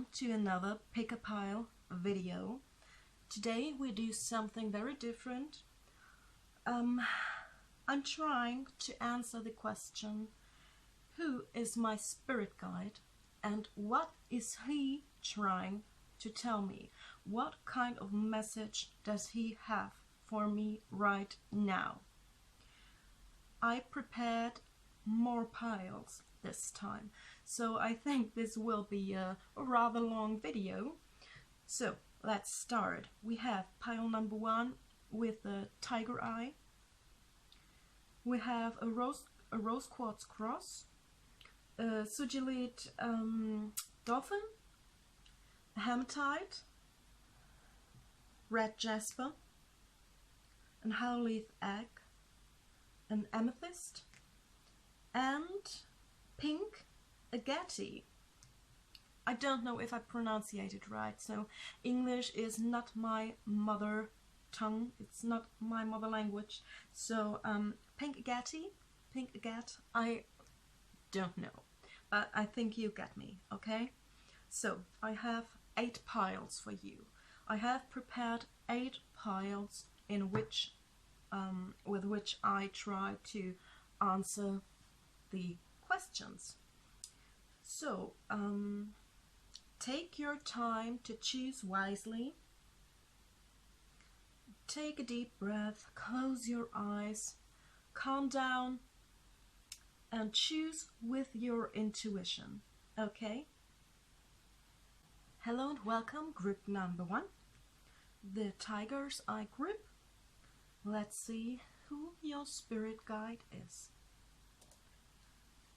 back to another pickapile video. Today we do something very different. I'm trying to answer the question, who is my spirit guide and what is he trying to tell me? What kind of message does he have for me right now? I prepared more piles this time, so I think this will be a rather long video. So let's start. We have pile number 1 with the tiger eye. We have a rose quartz cross, a sugilith dolphin, a hematite, red jasper, an howlith egg, an amethyst, and pink agate. I don't know if I pronunciate it right, so English is not my mother tongue, it's not my mother language, so pink agate, I don't know, but I think you get me, okay? So I have 8 piles for you. I have prepared 8 piles in which with which I try to answer the questions. So take your time to choose wisely. Take a deep breath, close your eyes, calm down, and choose with your intuition, okay? Hello and welcome, group number 1, the Tiger's Eye group. Let's see who your spirit guide is.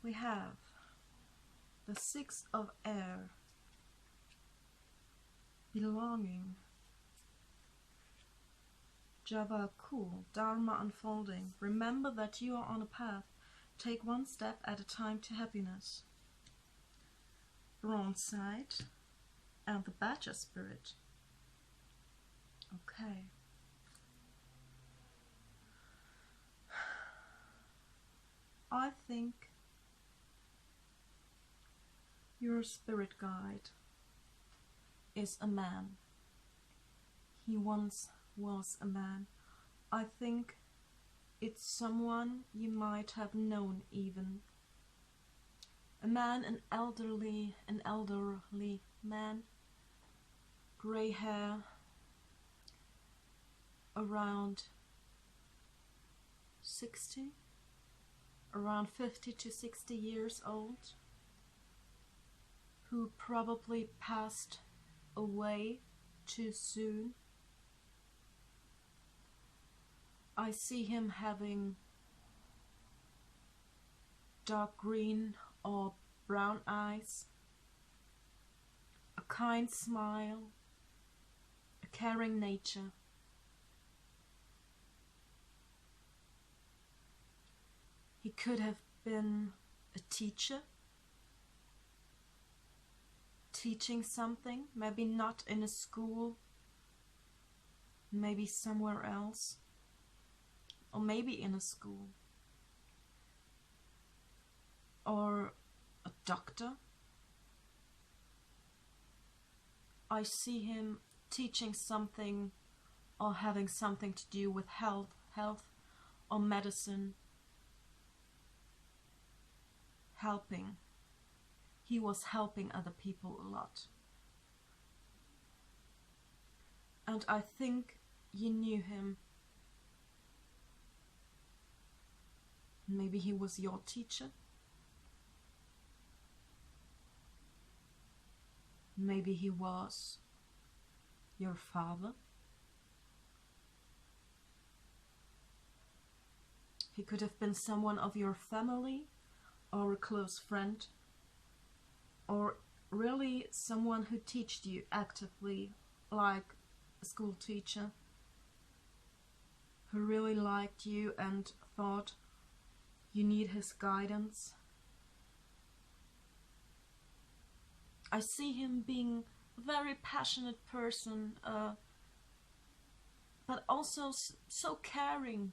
We have the 6 of air, belonging, Java cool, Dharma unfolding. Remember that you are on a path. Take one step at a time to happiness. Bronze side and the Badger spirit. Okay. I think your spirit guide is a man. He once was a man. I think it's someone you might have known even. A man, an elderly man, grey hair, around 60, around 50 to 60 years old, who probably passed away too soon. I see him having dark green or brown eyes, a kind smile, a caring nature. He could have been a teacher, teaching something, maybe not in a school, maybe somewhere else, or maybe in a school, or a doctor. I see him teaching something or having something to do with health or medicine, helping. He was helping other people a lot. And I think you knew him. Maybe he was your teacher. Maybe he was your father. He could have been someone of your family or a close friend, or really someone who taught you actively, like a school teacher, who really liked you and thought you need his guidance. I see him being a very passionate person, but also so caring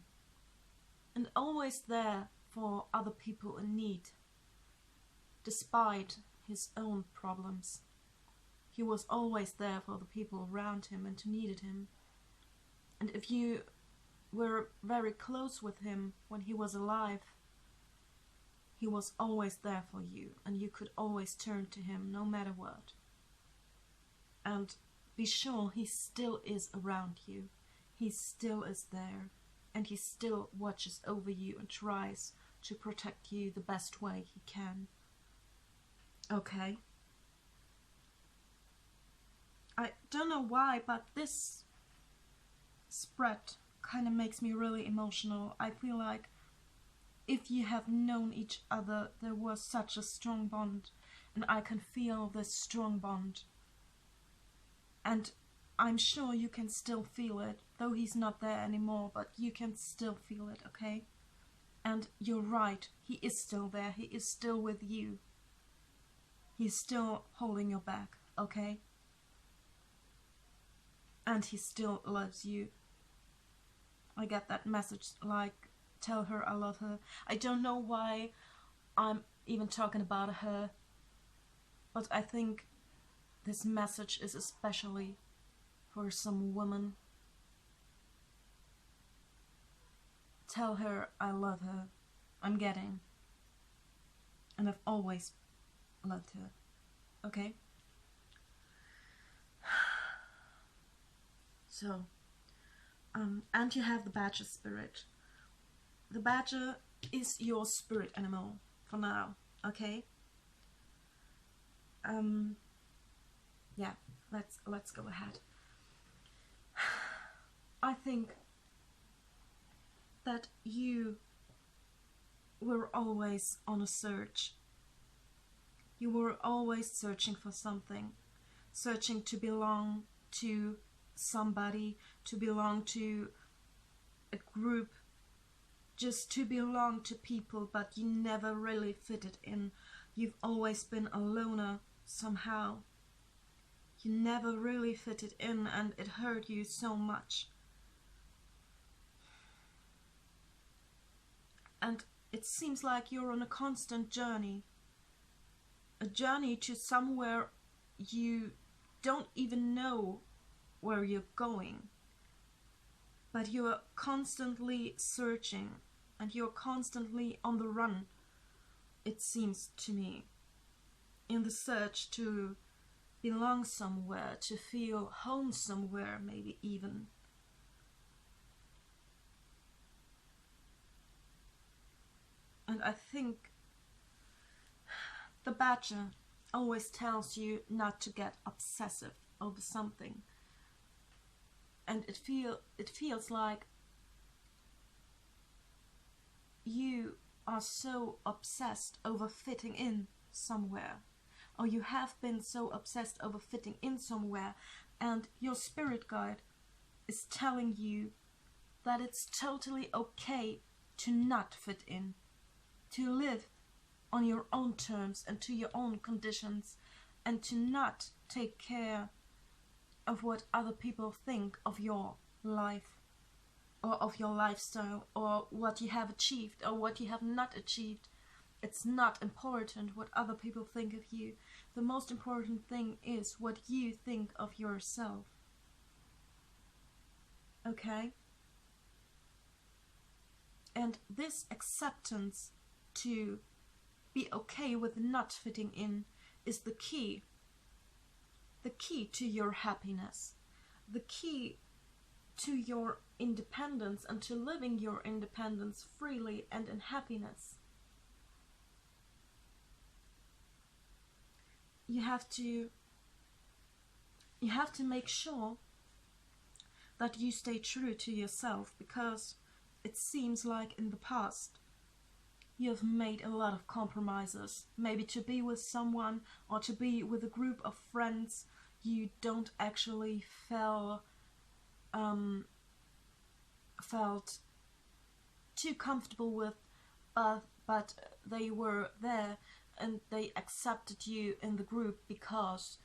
and always there for other people in need, despite his own problems. he was always there for the people around him and who needed him. And if you were very close with him when he was alive, he was always there for you, and you could always turn to him no matter what. And be sure he still is around you. He still is there, and he still watches over you and tries to protect you the best way he can. Okay? I don't know why, but this spread kind of makes me really emotional. I feel like if you have known each other, there was such a strong bond, and I can feel this strong bond. And I'm sure you can still feel it, though he's not there anymore, but you can still feel it, okay? And you're right, he is still there, he is still with you. He's still holding your back, okay? And he still loves you. I get that message, like, tell her I love her. I don't know why I'm even talking about her, but I think this message is especially for some woman. Tell her I love her. I'm getting. And I've always loved her. Okay? So, and you have the badger spirit. The badger is your spirit animal for now, okay? Yeah, let's go ahead. I think that you were always on a search. You were always searching for something, searching to belong to somebody, to belong to a group, just to belong to people, but you never really fitted in. You've always been a loner somehow. You never really fitted in, and it hurt you so much. And it seems like you're on a constant journey. A journey to somewhere you don't even know where you're going. But you're constantly searching, and you're constantly on the run, it seems to me. In the search to belong somewhere, to feel home somewhere, maybe even. And I think the badger always tells you not to get obsessive over something. And it feels like you are so obsessed over fitting in somewhere, or you have been so obsessed over fitting in somewhere, and your spirit guide is telling you that it's totally okay to not fit in, to live on your own terms and to your own conditions, and to not take care of what other people think of your life, or of your lifestyle, or what you have achieved or what you have not achieved. It's not important what other people think of you. The most important thing is what you think of yourself. Okay? And this acceptance to be okay with not fitting in is the key. The key to your happiness. The key to your independence and to living your independence freely and in happiness. You have to make sure that you stay true to yourself, because it seems like in the past you have made a lot of compromises, maybe to be with someone or to be with a group of friends you don't actually felt too comfortable with, but they were there and they accepted you in the group because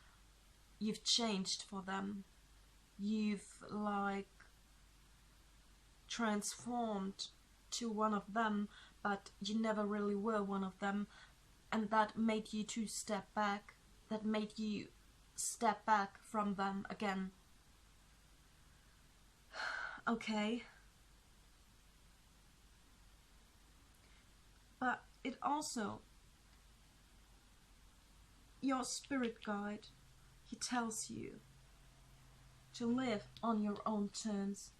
you've changed for them. You've like transformed to one of them, but you never really were one of them, and that made you to step back, that made you step back from them again. Okay. But it also, your spirit guide, he tells you to live on your own terms,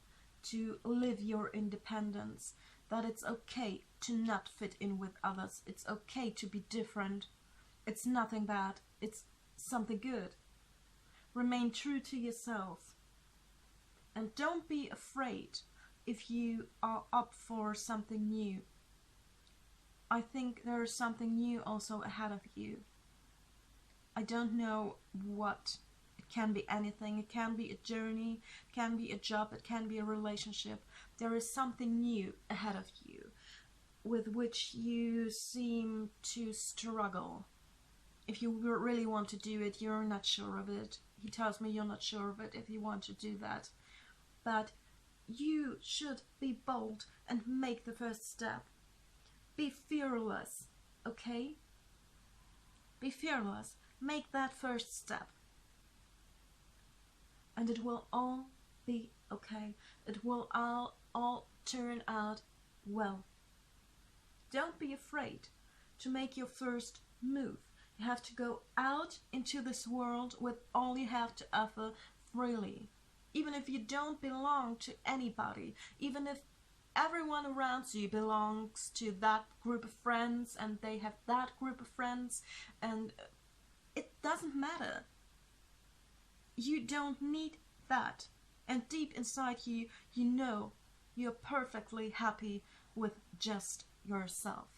to live your independence, that it's okay to not fit in with others, it's okay to be different, it's nothing bad, it's something good. Remain true to yourself, and don't be afraid if you are up for something new. I think there is something new also ahead of you. I don't know what. It can be anything. It can be a journey, it can be a job, it can be a relationship. There is something new ahead of you with which you seem to struggle. If you really want to do it, you're not sure of it. He tells me you're not sure of it if you want to do that. But you should be bold and make the first step. Be fearless, okay? Be fearless. Make that first step. And it will all be okay. It will all turn out well. Don't be afraid to make your first move. You have to go out into this world with all you have to offer freely. Even if you don't belong to anybody, even if everyone around you belongs to that group of friends and they have that group of friends, and it doesn't matter. You don't need that. And deep inside you, you know you're perfectly happy with just yourself.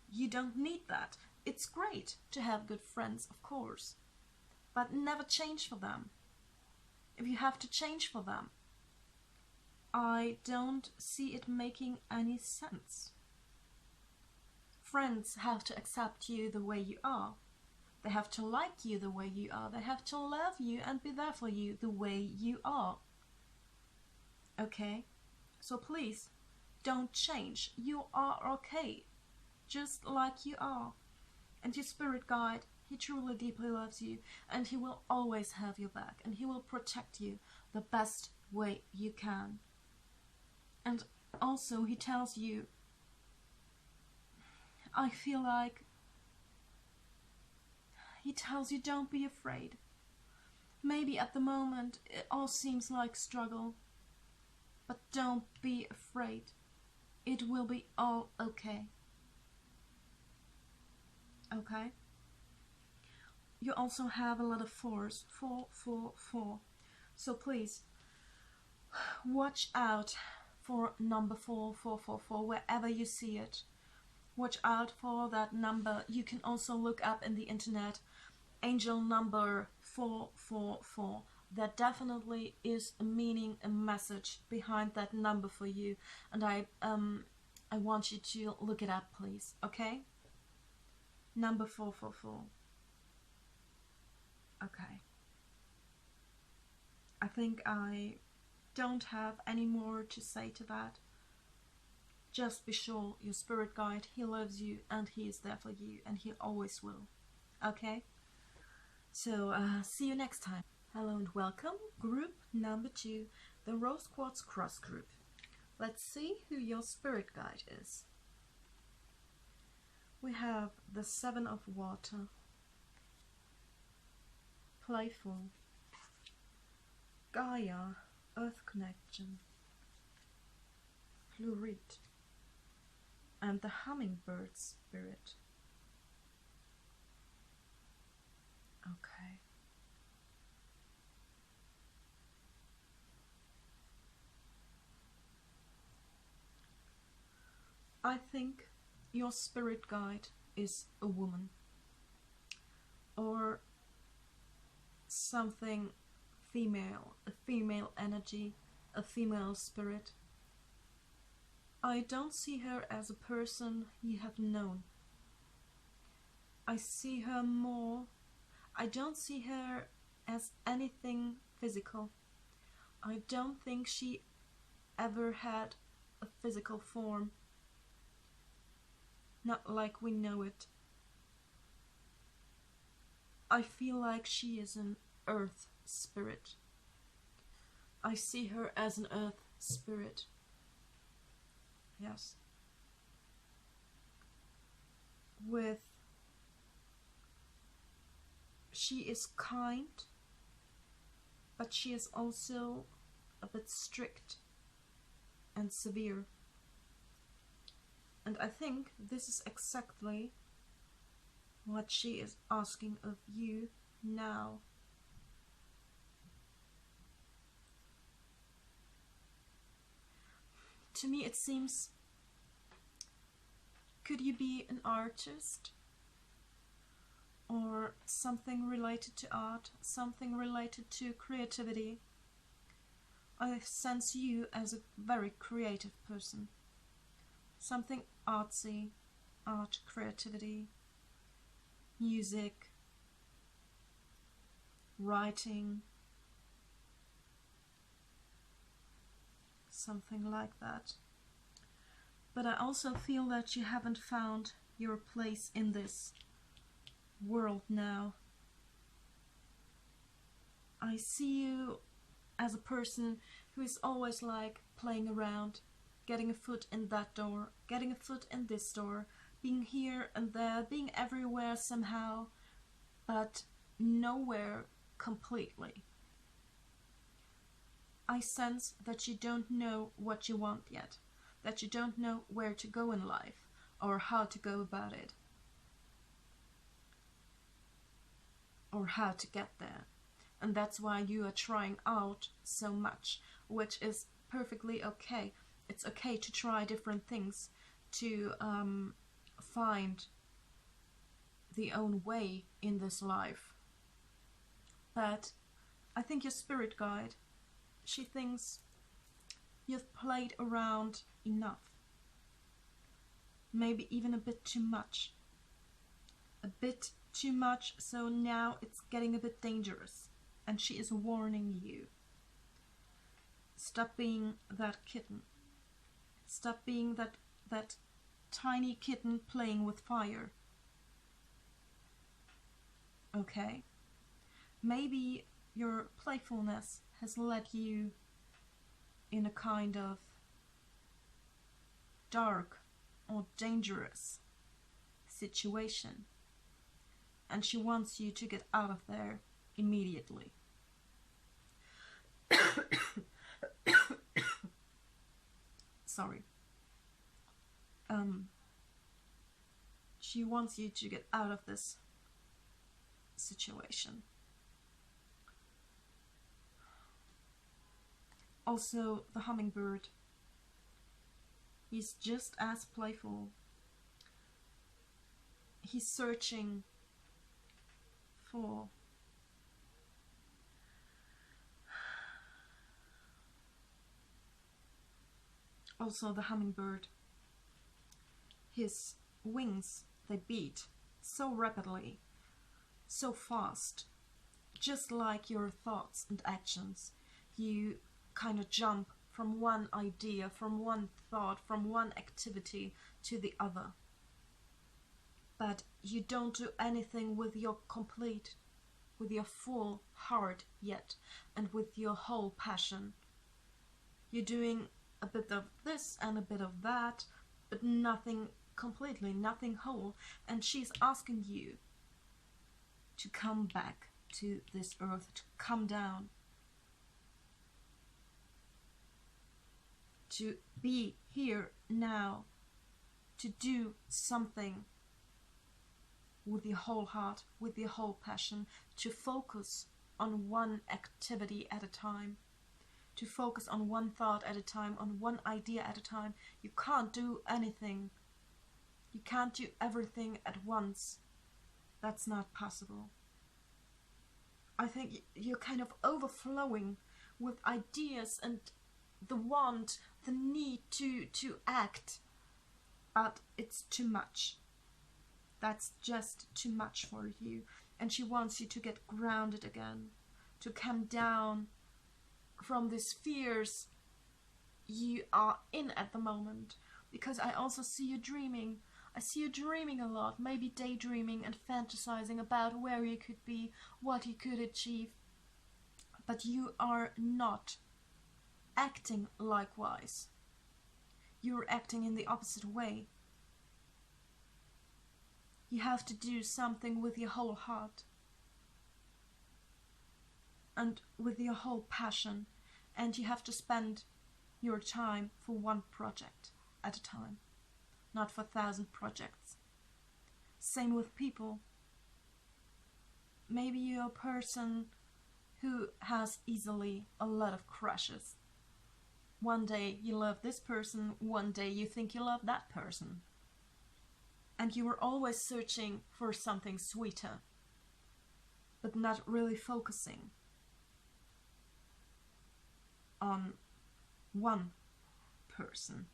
You don't need that. It's great to have good friends, of course, but never change for them. If you have to change for them, I don't see it making any sense. Friends have to accept you the way you are. They have to like you the way you are. They have to love you and be there for you the way you are. Okay? So please, don't change. You are okay, just like you are. And your spirit guide, he truly deeply loves you, and he will always have your back, and he will protect you the best way you can. And also he tells you, I feel like, he tells you don't be afraid. Maybe at the moment it all seems like struggle, but don't be afraid. It will be all okay. Okay? You also have a lot of fours. 4, 4, 4. So please, watch out for number 4, 4, 4, 4, wherever you see it. Watch out for that number. You can also look up in the internet angel number 444. There definitely is a meaning, a message behind that number for you, and I want you to look it up, please. Okay? Number 444. Okay. I think I don't have any more to say to that. Just be sure your spirit guide, he loves you and he is there for you, and he always will. Okay? So, see you next time. Hello and welcome. Group number 2, the Rose Quartz Cross Group. Let's see who your spirit guide is. We have the 7 of Water, Playful, Gaia, Earth Connection, Fluorite, and the Hummingbird Spirit. Okay. I think your spirit guide is a woman or something female, a female energy, a female spirit. I don't see her as a person you have known. I see her more, I don't see her as anything physical. I don't think she ever had a physical form. Not like we know it. I feel like she is an earth spirit. I see her as an earth spirit. Yes. She is kind, but she is also a bit strict and severe. And I think this is exactly what she is asking of you now. To me it seems, could you be an artist? Or something related to art, something related to creativity? I sense you as a very creative person. Something artsy, art, creativity, music, writing, something like that. But I also feel that you haven't found your place in this world now. I see you as a person who is always like playing around, getting a foot in that door, getting a foot in this door, being here and there, being everywhere somehow, but nowhere completely. I sense that you don't know what you want yet, that you don't know where to go in life or how to go about it, or how to get there. And that's why you are trying out so much, which is perfectly okay. It's okay to try different things, to find the own way in this life. But I think your spirit guide, she thinks you've played around enough. Maybe even a bit too much. A bit too much, so now it's getting a bit dangerous. And she is warning you. Stop being that kitten. Stop being that tiny kitten playing with fire. Okay? Maybe your playfulness has led you in a kind of dark or dangerous situation. And she wants you to get out of there immediately. Sorry. She wants you to get out of this situation. Also, the hummingbird. He's just as playful. He's searching for also the hummingbird. His wings, they beat so rapidly, so fast, just like your thoughts and actions. You kind of jump from one idea, from one thought, from one activity to the other. But you don't do anything with your full heart yet, and with your whole passion. You're doing a bit of this and a bit of that, but nothing completely, nothing whole. And she's asking you to come back to this earth, to come down, to be here now, to do something with your whole heart, with your whole passion, to focus on one activity at a time, to focus on one thought at a time, on one idea at a time. You can't do anything. You can't do everything at once. That's not possible. I think you're kind of overflowing with ideas and the want, the need to act, but it's too much. That's just too much for you. And she wants you to get grounded again, to come down from these fears you are in at the moment. Because I also see you dreaming. I see you dreaming a lot, maybe daydreaming and fantasizing about where you could be, what you could achieve. But you are not acting likewise. You're acting in the opposite way. You have to do something with your whole heart and with your whole passion, and you have to spend your time for one project at a time, not for 1,000 projects. Same with people. Maybe you're a person who has easily a lot of crushes. One day you love this person, one day you think you love that person. And you are always searching for something sweeter, but not really focusing on one person.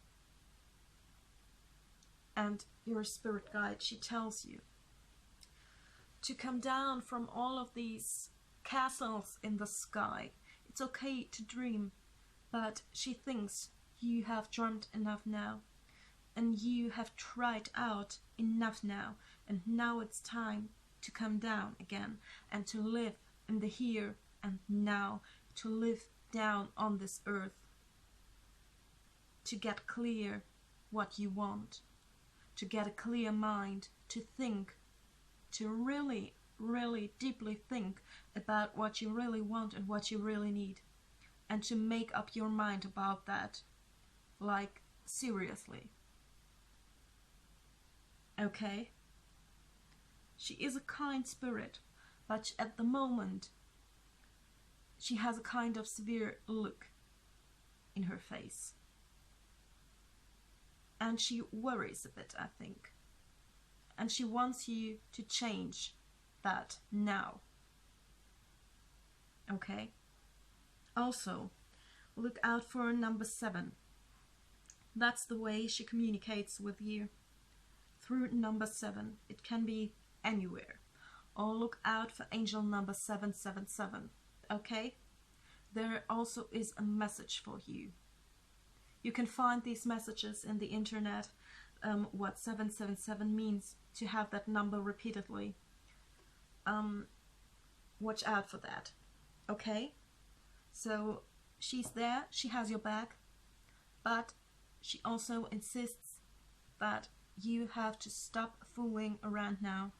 And your spirit guide, she tells you to come down from all of these castles in the sky. It's okay to dream, but she thinks you have dreamt enough now, and you have tried out enough now, and now it's time to come down again and to live in the here and now, to live down on this earth, to get clear what you want, to get a clear mind, to think, to really, really deeply think about what you really want and what you really need, and to make up your mind about that, like, seriously. Okay? She is a kind spirit, but at the moment she has a kind of severe look in her face. And she worries a bit, I think. And she wants you to change that now. Okay? Also, look out for number 7. That's the way she communicates with you. Through number 7. It can be anywhere. Or look out for angel number 777. Okay? There also is a message for you. You can find these messages in the internet, what 777 means, to have that number repeatedly. Watch out for that. Okay? So she's there, she has your back, but she also insists that you have to stop fooling around now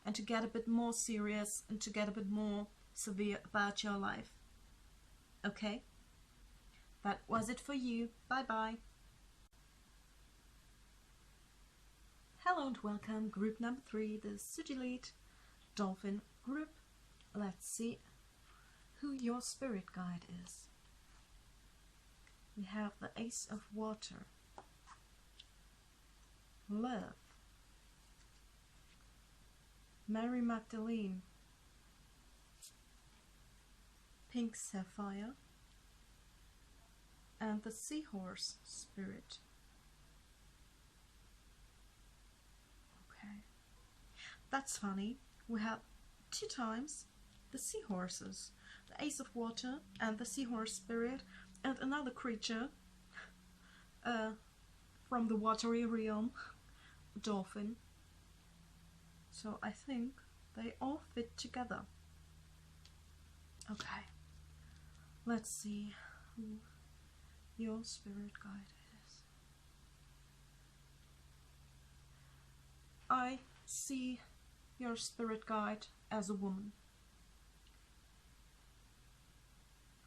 and to get a bit more serious and to get a bit more severe about your life. Okay? That was it for you. Bye bye. Hello and welcome, group number 3, the sugilith dolphin group. Let's see who your spirit guide is. We have the Ace of Water, Love, Mary Magdalene, Pink Sapphire, and the Seahorse Spirit. Okay, that's funny. We have 2 times the seahorses, the Ace of Water and the Seahorse Spirit, and another creature from the watery realm, dolphin. So I think they all fit together. Okay, let's see who your spirit guide is. I see your spirit guide as a woman.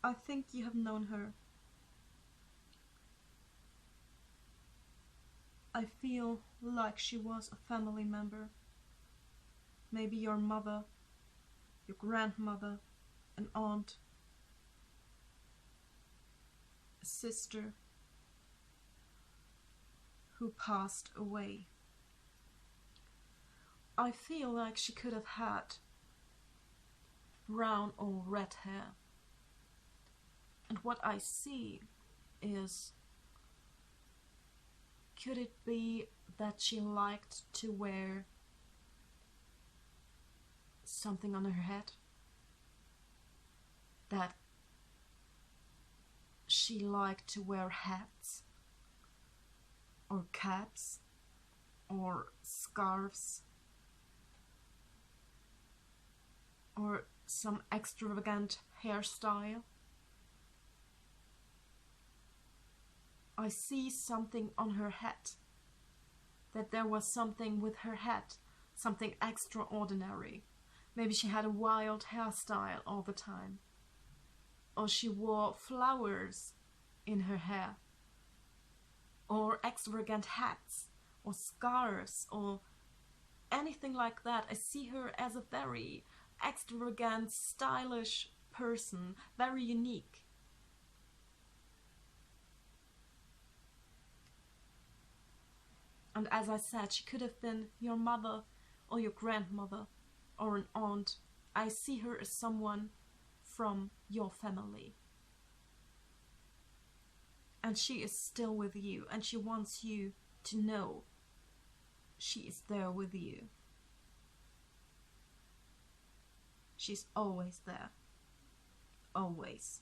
I think you have known her. I feel like she was a family member. Maybe your mother, your grandmother, an aunt, a sister who passed away. I feel like she could have had brown or red hair. And what I see is, could it be that she liked to wear something on her head? That she liked to wear hats or caps or scarves or some extravagant hairstyle. I see something on her head, that there was something with her head, something extraordinary. Maybe she had a wild hairstyle all the time, or she wore flowers in her hair, or extravagant hats, or scarves, or anything like that. I see her as a very extravagant, stylish person, very unique. And as I said, she could have been your mother or your grandmother or an aunt. I see her as someone from your family. And she is still with you, and she wants you to know she is there with you. She's always there. Always.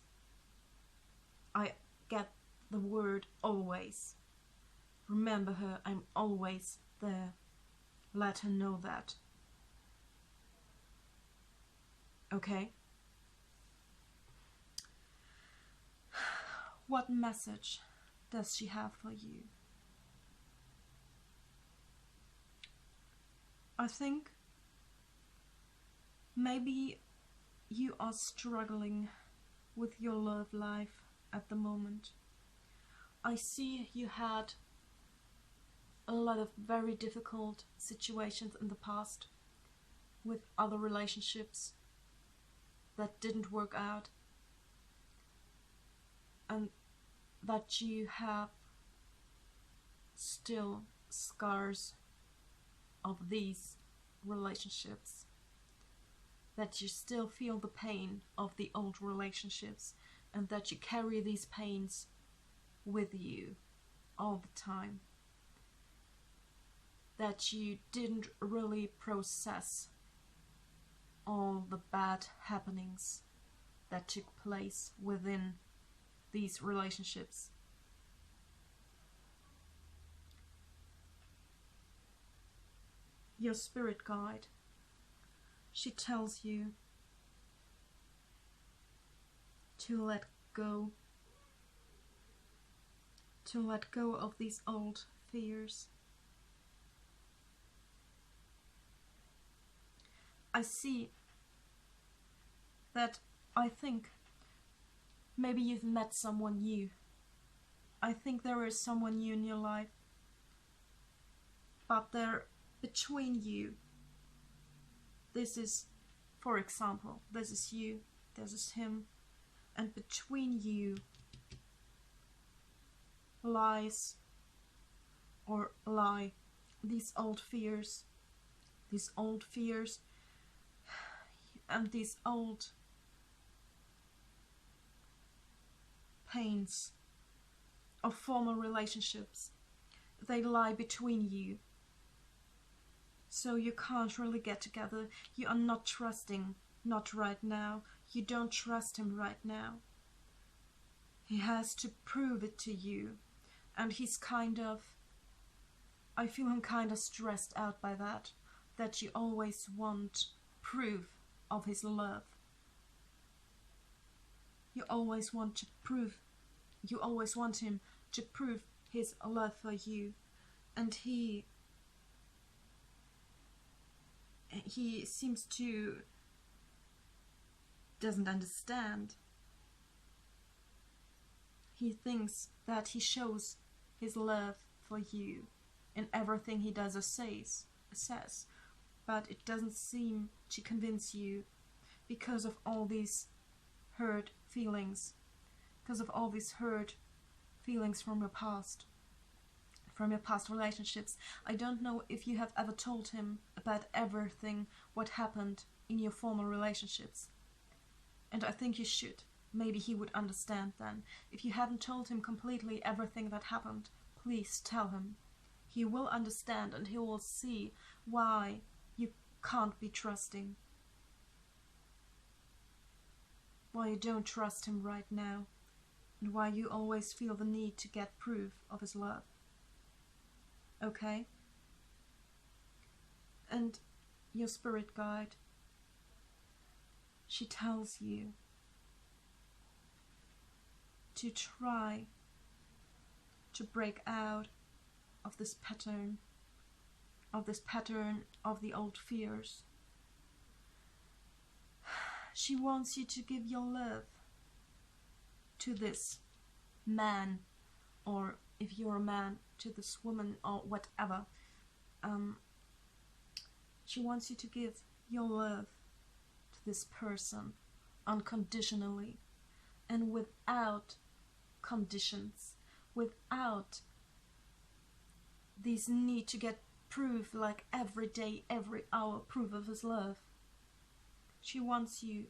I get the word always. Remember her, I'm always there. Let her know that. Okay? What message does she have for you? I think maybe you are struggling with your love life at the moment. I see you had a lot of very difficult situations in the past with other relationships that didn't work out, and that you have still scars of these relationships, that you still feel the pain of the old relationships, and that you carry these pains with you all the time, that you didn't really process all the bad happenings that took place within these relationships. Your spirit guide, she tells you to let go of these old fears. I see that I think maybe you've met someone new. I think there is someone new in your life, but they're between you. This is, for example, this is you, this is him, and between you lies or lie these old fears and these old pains of former relationships. They lie between you, so you can't really get together. You are not trusting, not right now. You don't trust him right now. He has to prove it to you, and he's I feel him kind of stressed out by that you always want proof of his love. You always want him to prove his love for you, and he seems to doesn't understand. He thinks that he shows his love for you in everything he does or says, but it doesn't seem to convince you because of all these hurt feelings, from your past relationships. I don't know if you have ever told him about everything what happened in your former relationships, and I think you should. Maybe he would understand then. If you haven't told him completely everything that happened, please tell him. He will understand, and he will see why you can't be trusting, why you don't trust him right now, and why you always feel the need to get proof of his love. Okay? And your spirit guide, she tells you to try to break out of this pattern of the old fears. She wants you to give your love to this man, or if you're a man, to this woman, or whatever. She wants you to give your love to this person unconditionally and without conditions, without this need to get proof, like every day, every hour, proof of his love. She wants you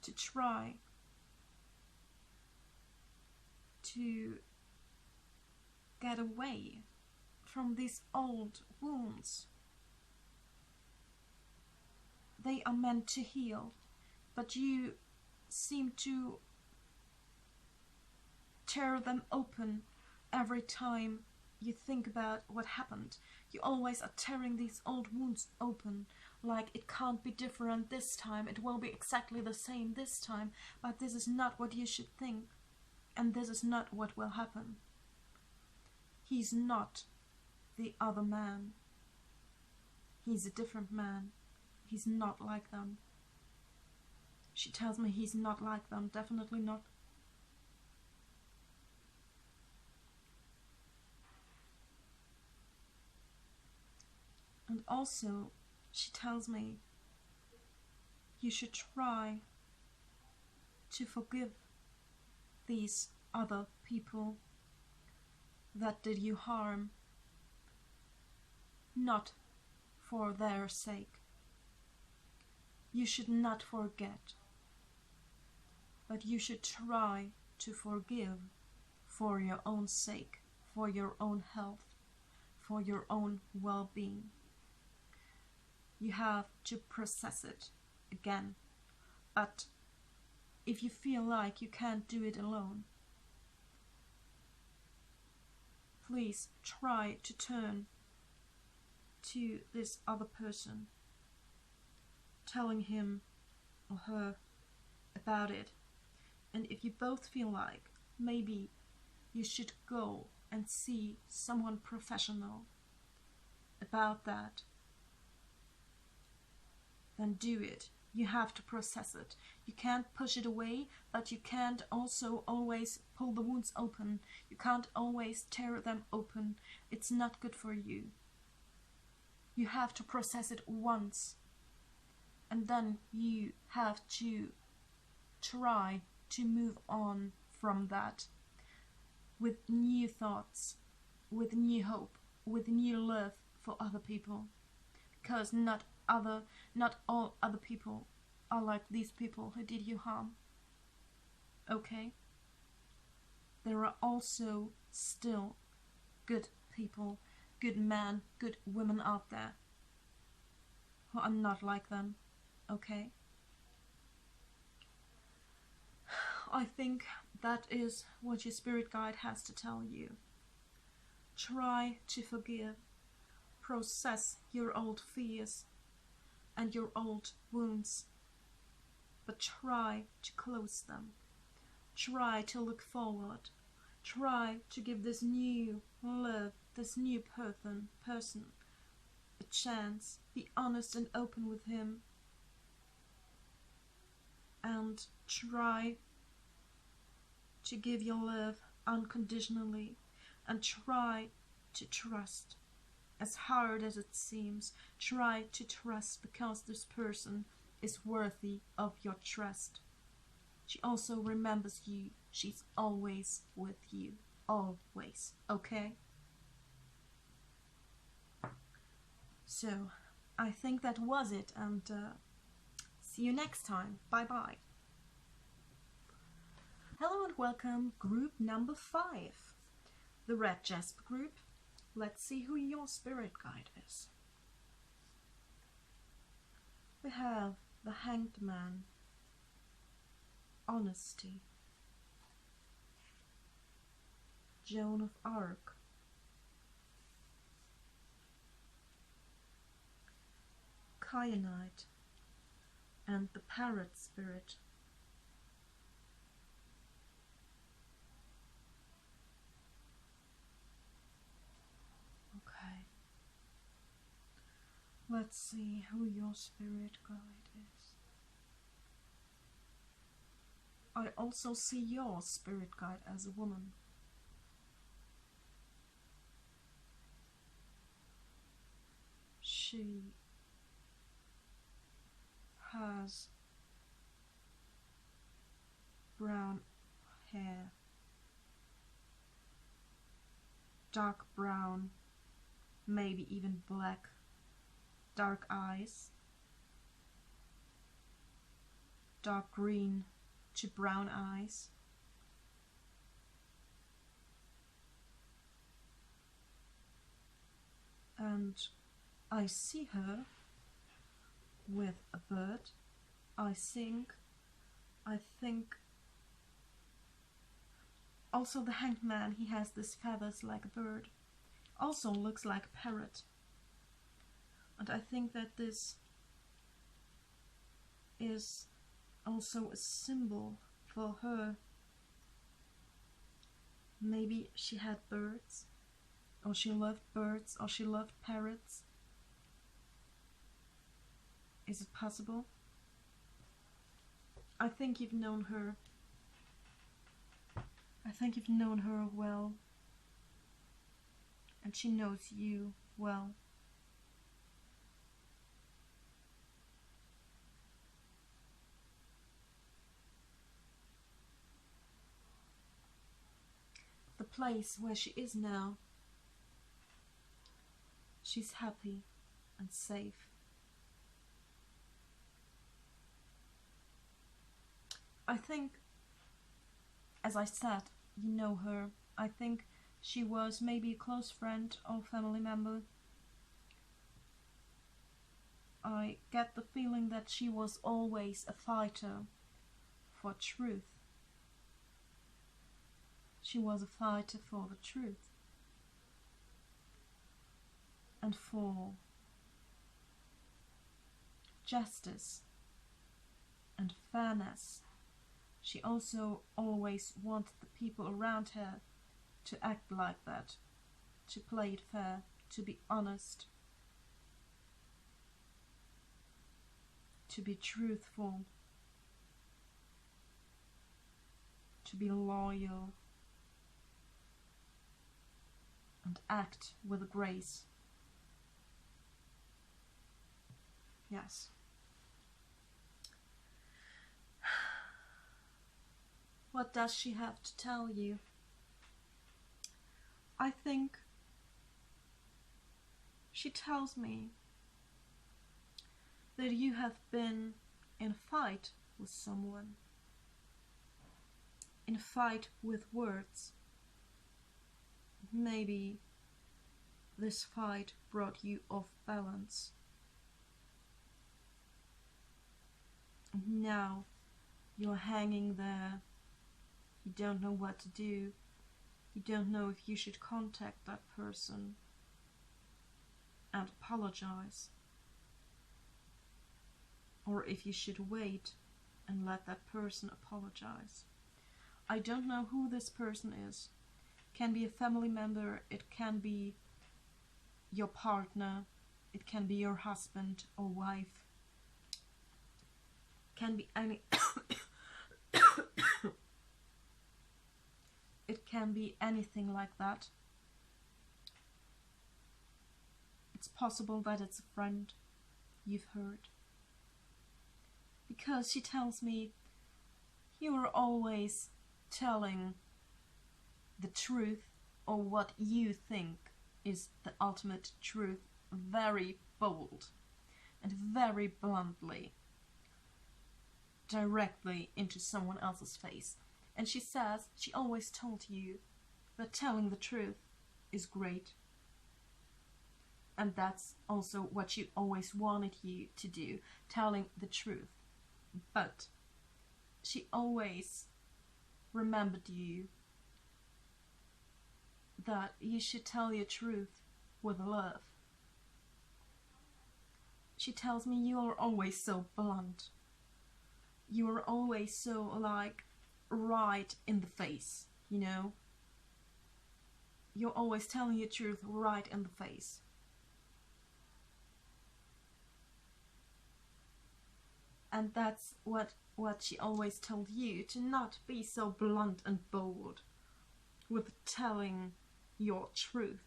to try to get away from these old wounds. They are meant to heal, but you seem to tear them open every time you think about what happened. You always are tearing these old wounds open, like it can't be different this time, it will be exactly the same this time, but this is not what you should think, and this is not what will happen. He's not the other man. He's a different man. He's not like them. She tells me he's not like them, definitely not. And also, she tells me you should try to forgive these other people that did you harm, not for their sake. You should not forget, but you should try to forgive for your own sake, for your own health, for your own well-being. You have to process it again, but if you feel like you can't do it alone, please try to turn to this other person, telling him or her about it. And if you both feel like maybe you should go and see someone professional about that, then do it. You have to process it. You can't push it away, but you can't also always pull the wounds open. You can't always tear them open. It's not good for you. You have to process it once, and then you have to try to move on from that with new thoughts, with new hope, with new love for other people, because not all other people are like these people who did you harm. Okay? There are also still good people, good men, good women out there who are not like them. Okay? I think that is what your spirit guide has to tell you. Try to forgive, process your old fears and your old wounds, but try to close them. Try to look forward. Try to give this new love, this new person a chance. Be honest and open with him, and try to give your love unconditionally, and try to trust. As hard as it seems, try to trust, because this person is worthy of your trust. She also remembers you. She's always with you. Always. Okay? So, I think that was it, and see you next time. Bye bye. Hello and welcome, group number 5. The Red Jasper group. Let's see who your spirit guide is. We have the Hanged Man, honesty, Joan of Arc, kyanite, and the parrot spirit. Okay. Let's see who your spirit guide is. I also see your spirit guide as a woman. She has brown hair, dark brown, maybe even black, dark eyes, dark green to brown eyes, and I see her with a bird. I think also the hanged man, he has these feathers like a bird, also looks like a parrot, and I think that this is also a symbol for her. Maybe she had birds, or she loved birds, or she loved parrots. Is it possible? I think you've known her. I think you've known her well, and she knows you well. The place where she is now, she's happy and safe. I think, as I said, you know her. I think she was maybe a close friend or family member. I get the feeling that she was always a fighter for truth. She was a fighter for the truth and for justice and fairness. She also always wanted the people around her to act like that, to play it fair, to be honest, to be truthful, to be loyal, and act with grace. Yes. What does she have to tell you? I think she tells me that you have been in a fight with someone, in a fight with words. Maybe this fight brought you off balance. And now you're hanging there. You don't know what to do. You don't know if you should contact that person and apologize, or if you should wait and let that person apologize. I don't know who this person is. It can be a family member, it can be your partner, it can be your husband or wife, it can be any it can be anything like that. It's possible that it's a friend you've heard. Because she tells me you are always telling the truth, or what you think is the ultimate truth, very bold and very bluntly, directly into someone else's face. And she says she always told you that telling the truth is great. And that's also what she always wanted you to do, telling the truth. But she always remembered you that you should tell your truth with love. She tells me you are always so blunt. You are always so, like, right in the face, you know? You're always telling your truth right in the face. And that's what she always told you, to not be so blunt and bold with telling your truth.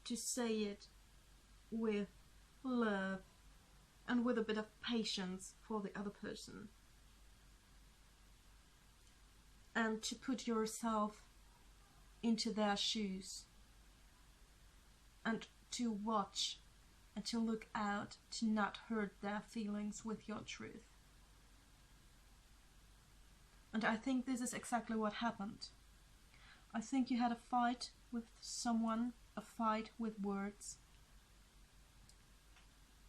To say it with love and with a bit of patience for the other person. And to put yourself into their shoes. And to watch and to look out, to not hurt their feelings with your truth. And I think this is exactly what happened. I think you had a fight with someone, a fight with words,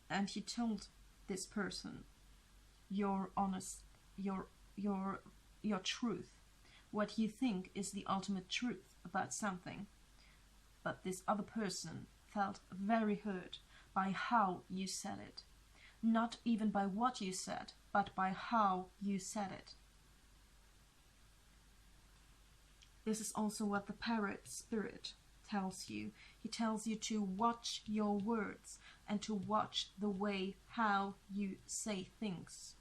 and you told this person your honest, your truth, what you think is the ultimate truth about something. But this other person felt very hurt by how you said it. Not even by what you said, but by how you said it. This is also what the parrot spirit tells you. He tells you to watch your words and to watch the way how you say things.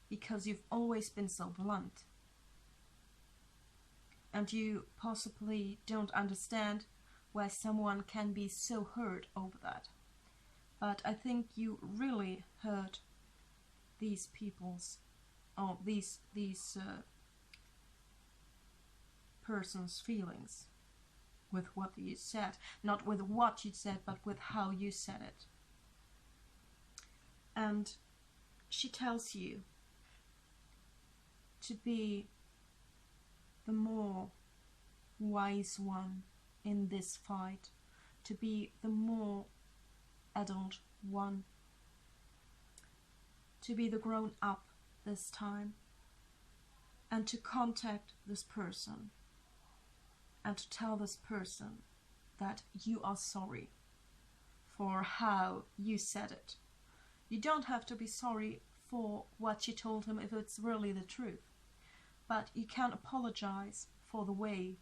Because you've always been so blunt. And you possibly don't understand why someone can be so hurt over that. But I think you really hurt these people's, or these person's feelings with what you said. Not with what you said, but with how you said it. And she tells you to be the more wise one in this fight, to be the more adult one, to be the grown up this time, and to contact this person and to tell this person that you are sorry for how you said it. You don't have to be sorry for what you told him if it's really the truth, but you can apologize for the way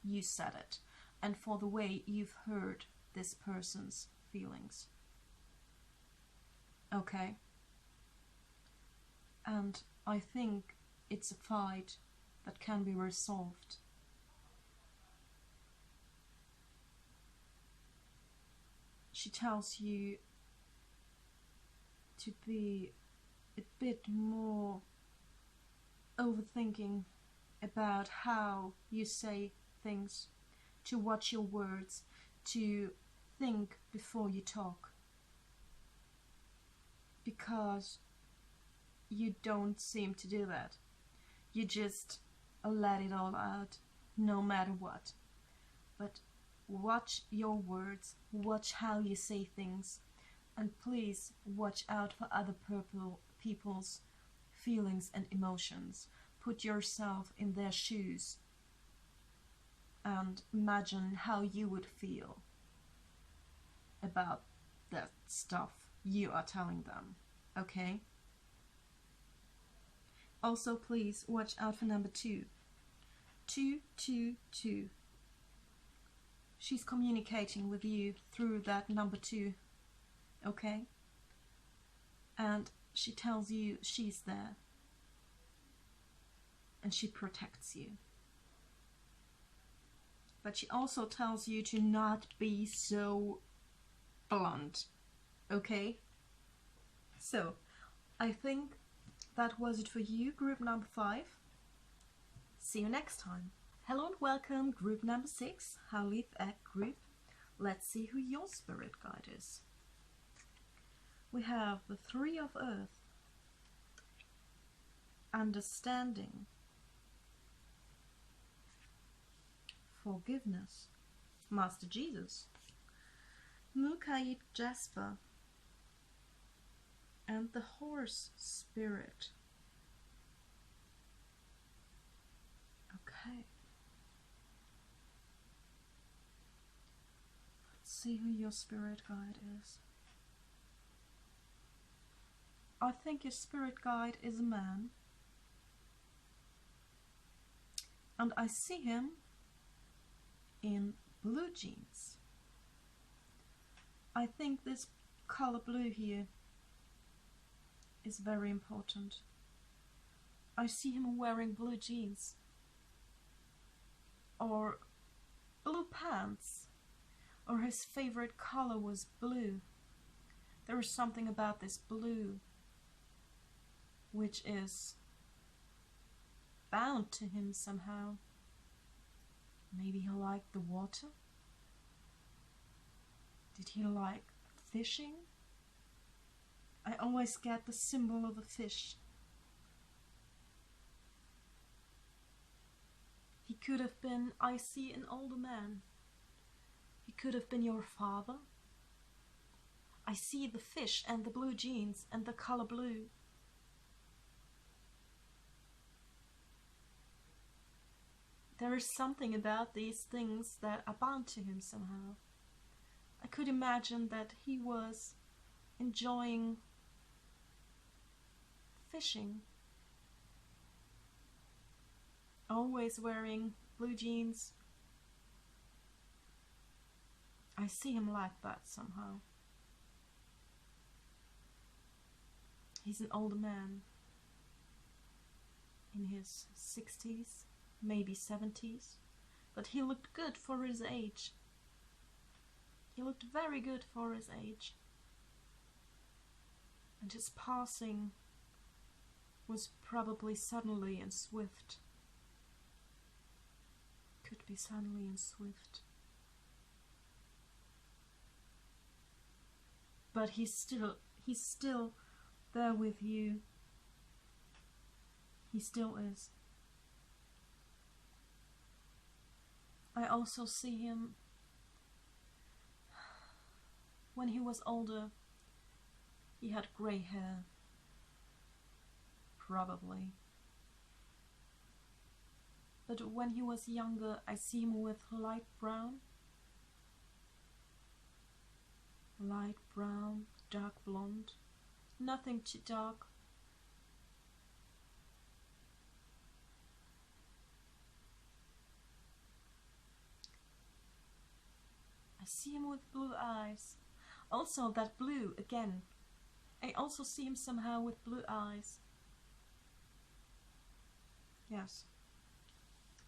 you said it and for the way you've hurt this person's feelings. Okay? And I think it's a fight that can be resolved. She tells you to be a bit more overthinking about how you say things, to watch your words, to think before you talk. Because you don't seem to do that. You just let it all out, no matter what. But watch your words, watch how you say things, and please watch out for other people's feelings and emotions. Put yourself in their shoes and imagine how you would feel about that stuff you are telling them, okay? Also, please watch out for number 2. 222. She's communicating with you through that number 2, okay? And she tells you she's there. And she protects you. But she also tells you to not be so blunt, okay? So, I think that was it for you, group number 5. See you next time. Hello and welcome, group number 6, howlith egg group. Let's see who your spirit guide is. We have the 3 of Earth, understanding, forgiveness, Master Jesus, agate, jasper, and the horse spirit. Okay. see who your spirit guide is. I think your spirit guide is a man. And I see him in blue jeans. I think this color blue here is very important. I see him wearing blue jeans or blue pants, or his favorite color was blue. There is something about this blue which is bound to him somehow. Maybe he liked the water? Did he like fishing? I always get the symbol of a fish. He could have been, I see, an older man. He could have been your father. I see the fish and the blue jeans and the color blue. There is something about these things that are bound to him somehow. I could imagine that he was enjoying fishing, always wearing blue jeans. I see him like that somehow. He's an older man in his 60s, maybe 70s, but he looked good for his age. He looked very good for his age. And his passing was probably suddenly and swift. Could be suddenly and swift. But he's still there with you. He still is. I also see him when he was older. He had grey hair, probably. But when he was younger, I see him with light brown, dark blonde, nothing too dark. I see him with blue eyes. Also that blue again. I also see him somehow with blue eyes. Yes.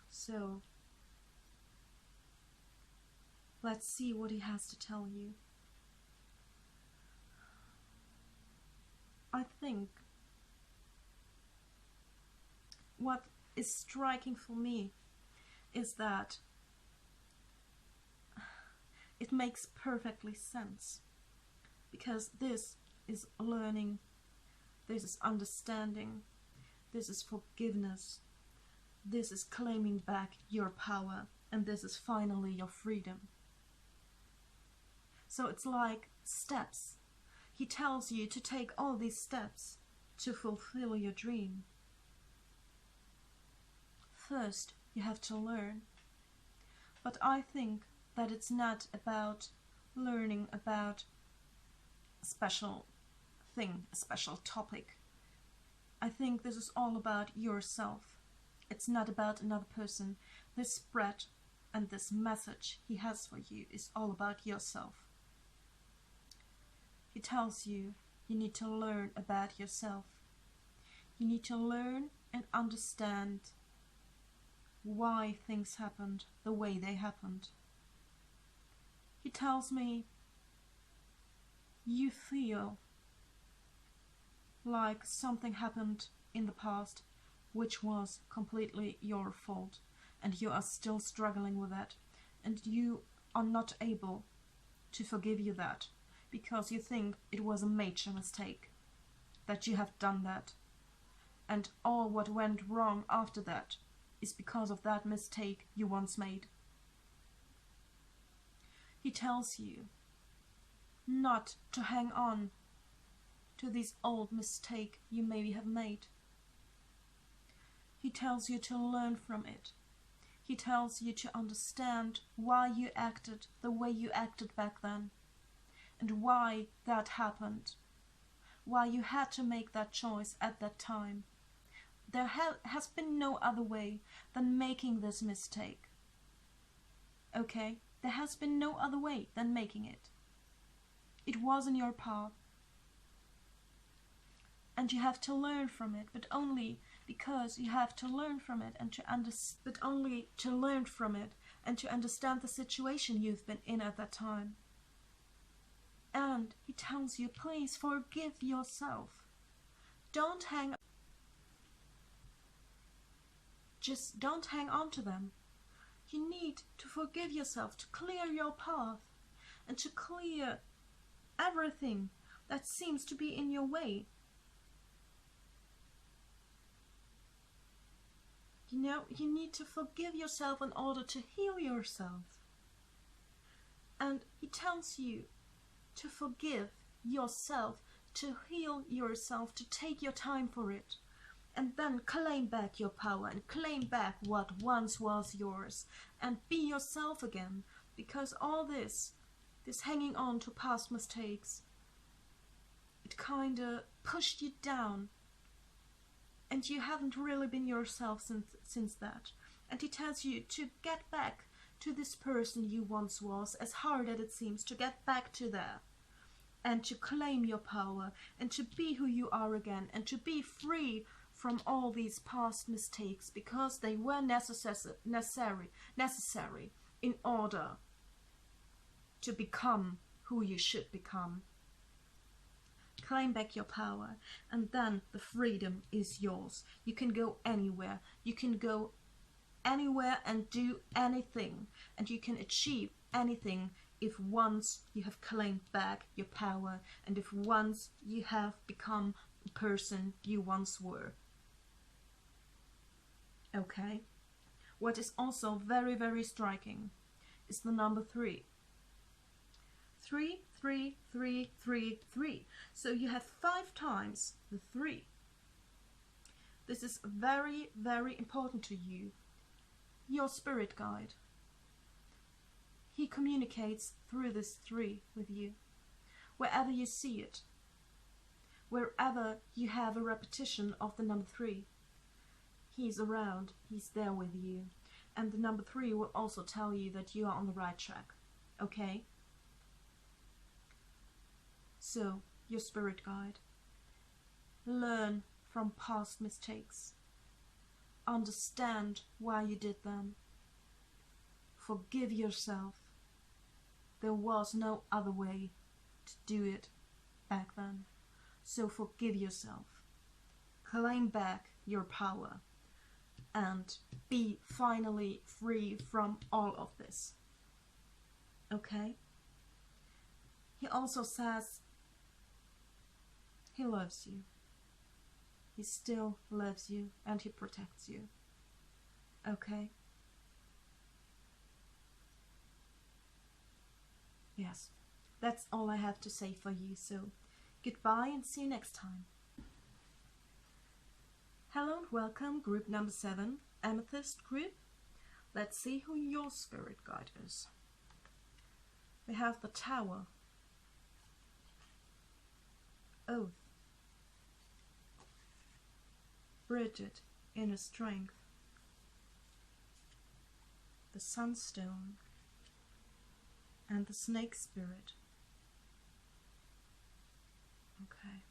So, let's see what he has to tell you. I think what is striking for me is that it makes perfectly sense, because this is learning, this is understanding, this is forgiveness, this is claiming back your power, and this is finally your freedom. So it's like steps. He tells you to take all these steps to fulfill your dream. First, you have to learn. But I think that it's not about learning about a special thing, a special topic. I think this is all about yourself. It's not about another person. This spread and this message he has for you is all about yourself. He tells you you need to learn about yourself. You need to learn and understand why things happened the way they happened. He tells me you feel like something happened in the past which was completely your fault, and you are still struggling with that, and you are not able to forgive you that, because you think it was a major mistake, that you have done that, and all what went wrong after that is because of that mistake you once made. He tells you not to hang on to this old mistake you maybe have made. He tells you to learn from it. he tells you to understand why you acted the way you acted back then, and why that happened, why you had to make that choice at that time. There has been no other way than making this mistake. Okay? There has been no other way than making it. It was in your path. And you have to learn from it, but only because you have to learn from it and to understand the situation you've been in at that time. And he tells you, please forgive yourself. Don't hang on to them. You need to forgive yourself, to clear your path, and to clear everything that seems to be in your way. You know, you need to forgive yourself in order to heal yourself. And he tells you to forgive yourself, to heal yourself, to take your time for it. And then claim back your power and claim back what once was yours and be yourself again. Because all this hanging on to past mistakes, it kinda pushed you down. And you haven't really been yourself since that. And he tells you to get back to this person you once was, as hard as it seems, to get back to there. And to claim your power and to be who you are again and to be free from all these past mistakes, because they were necessary in order to become who you should become. Claim back your power, and then the freedom is yours. You can go anywhere. You can go anywhere and do anything, and you can achieve anything if once you have claimed back your power and if once you have become the person you once were. Okay? What is also very, very striking is the number 3. 3, 3, 3, 3, 3. So you have 5 times the 3. This is very, very important to you. Your spirit guide. He communicates through this 3 with you. Wherever you see it, wherever you have a repetition of the number 3, he's around, he's there with you. And the number 3 will also tell you that you are on the right track. Okay? So, your spirit guide. Learn from past mistakes. Understand why you did them. Forgive yourself. There was no other way to do it back then. So forgive yourself. Claim back your power. And be finally free from all of this. Okay? He also says he loves you. He still loves you and he protects you. Okay? Yes, that's all I have to say for you, so goodbye and see you next time. Hello and welcome, group number 7, Amethyst group. Let's see who your spirit guide is. We have the Tower, Oath, Bridget, Inner Strength, the Sunstone, and the Snake Spirit. Okay.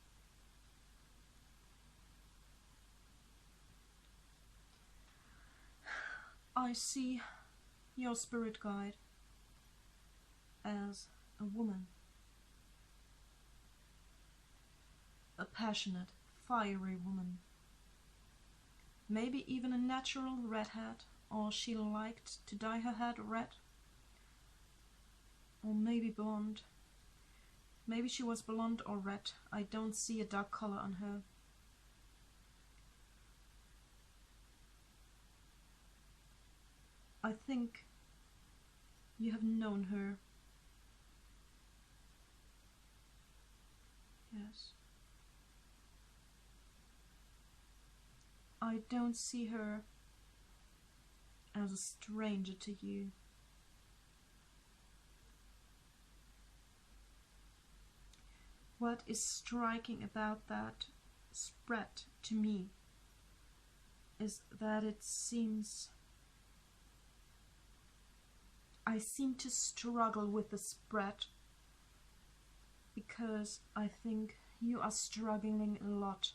I see your spirit guide as a woman. A passionate, fiery woman. Maybe even a natural redhead, or she liked to dye her hair red. Or maybe blonde. Maybe she was blonde or red. I don't see a dark color on her. I think you have known her. Yes. I don't see her as a stranger to you. What is striking about that spread to me is that it seems I seem to struggle with the spread because I think you are struggling a lot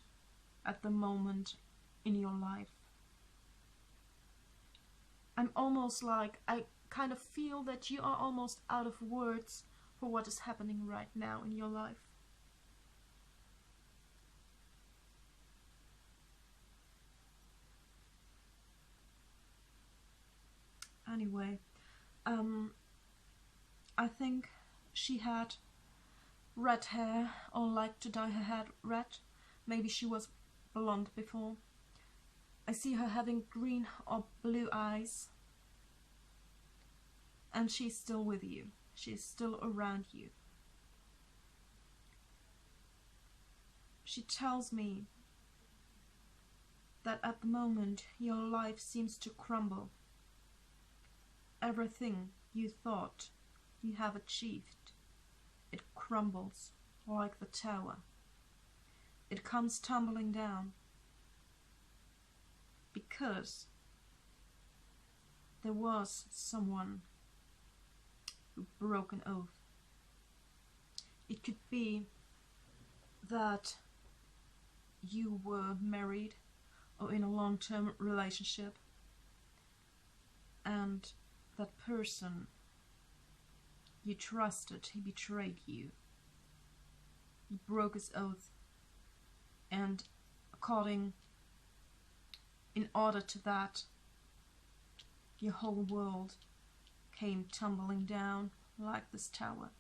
at the moment in your life. I'm almost like, I kind of feel that you are almost out of words for what is happening right now in your life. Anyway, I think she had red hair or liked to dye her hair red. Maybe she was blonde before. I see her having green or blue eyes. And she's still with you. She's still around you. She tells me that at the moment your life seems to crumble. Everything you thought you have achieved, it crumbles like the tower. It comes tumbling down because there was someone who broke an oath. It could be that you were married or in a long-term relationship and that person you trusted, he betrayed you. He broke his oath, and in order to that, your whole world came tumbling down like this tower.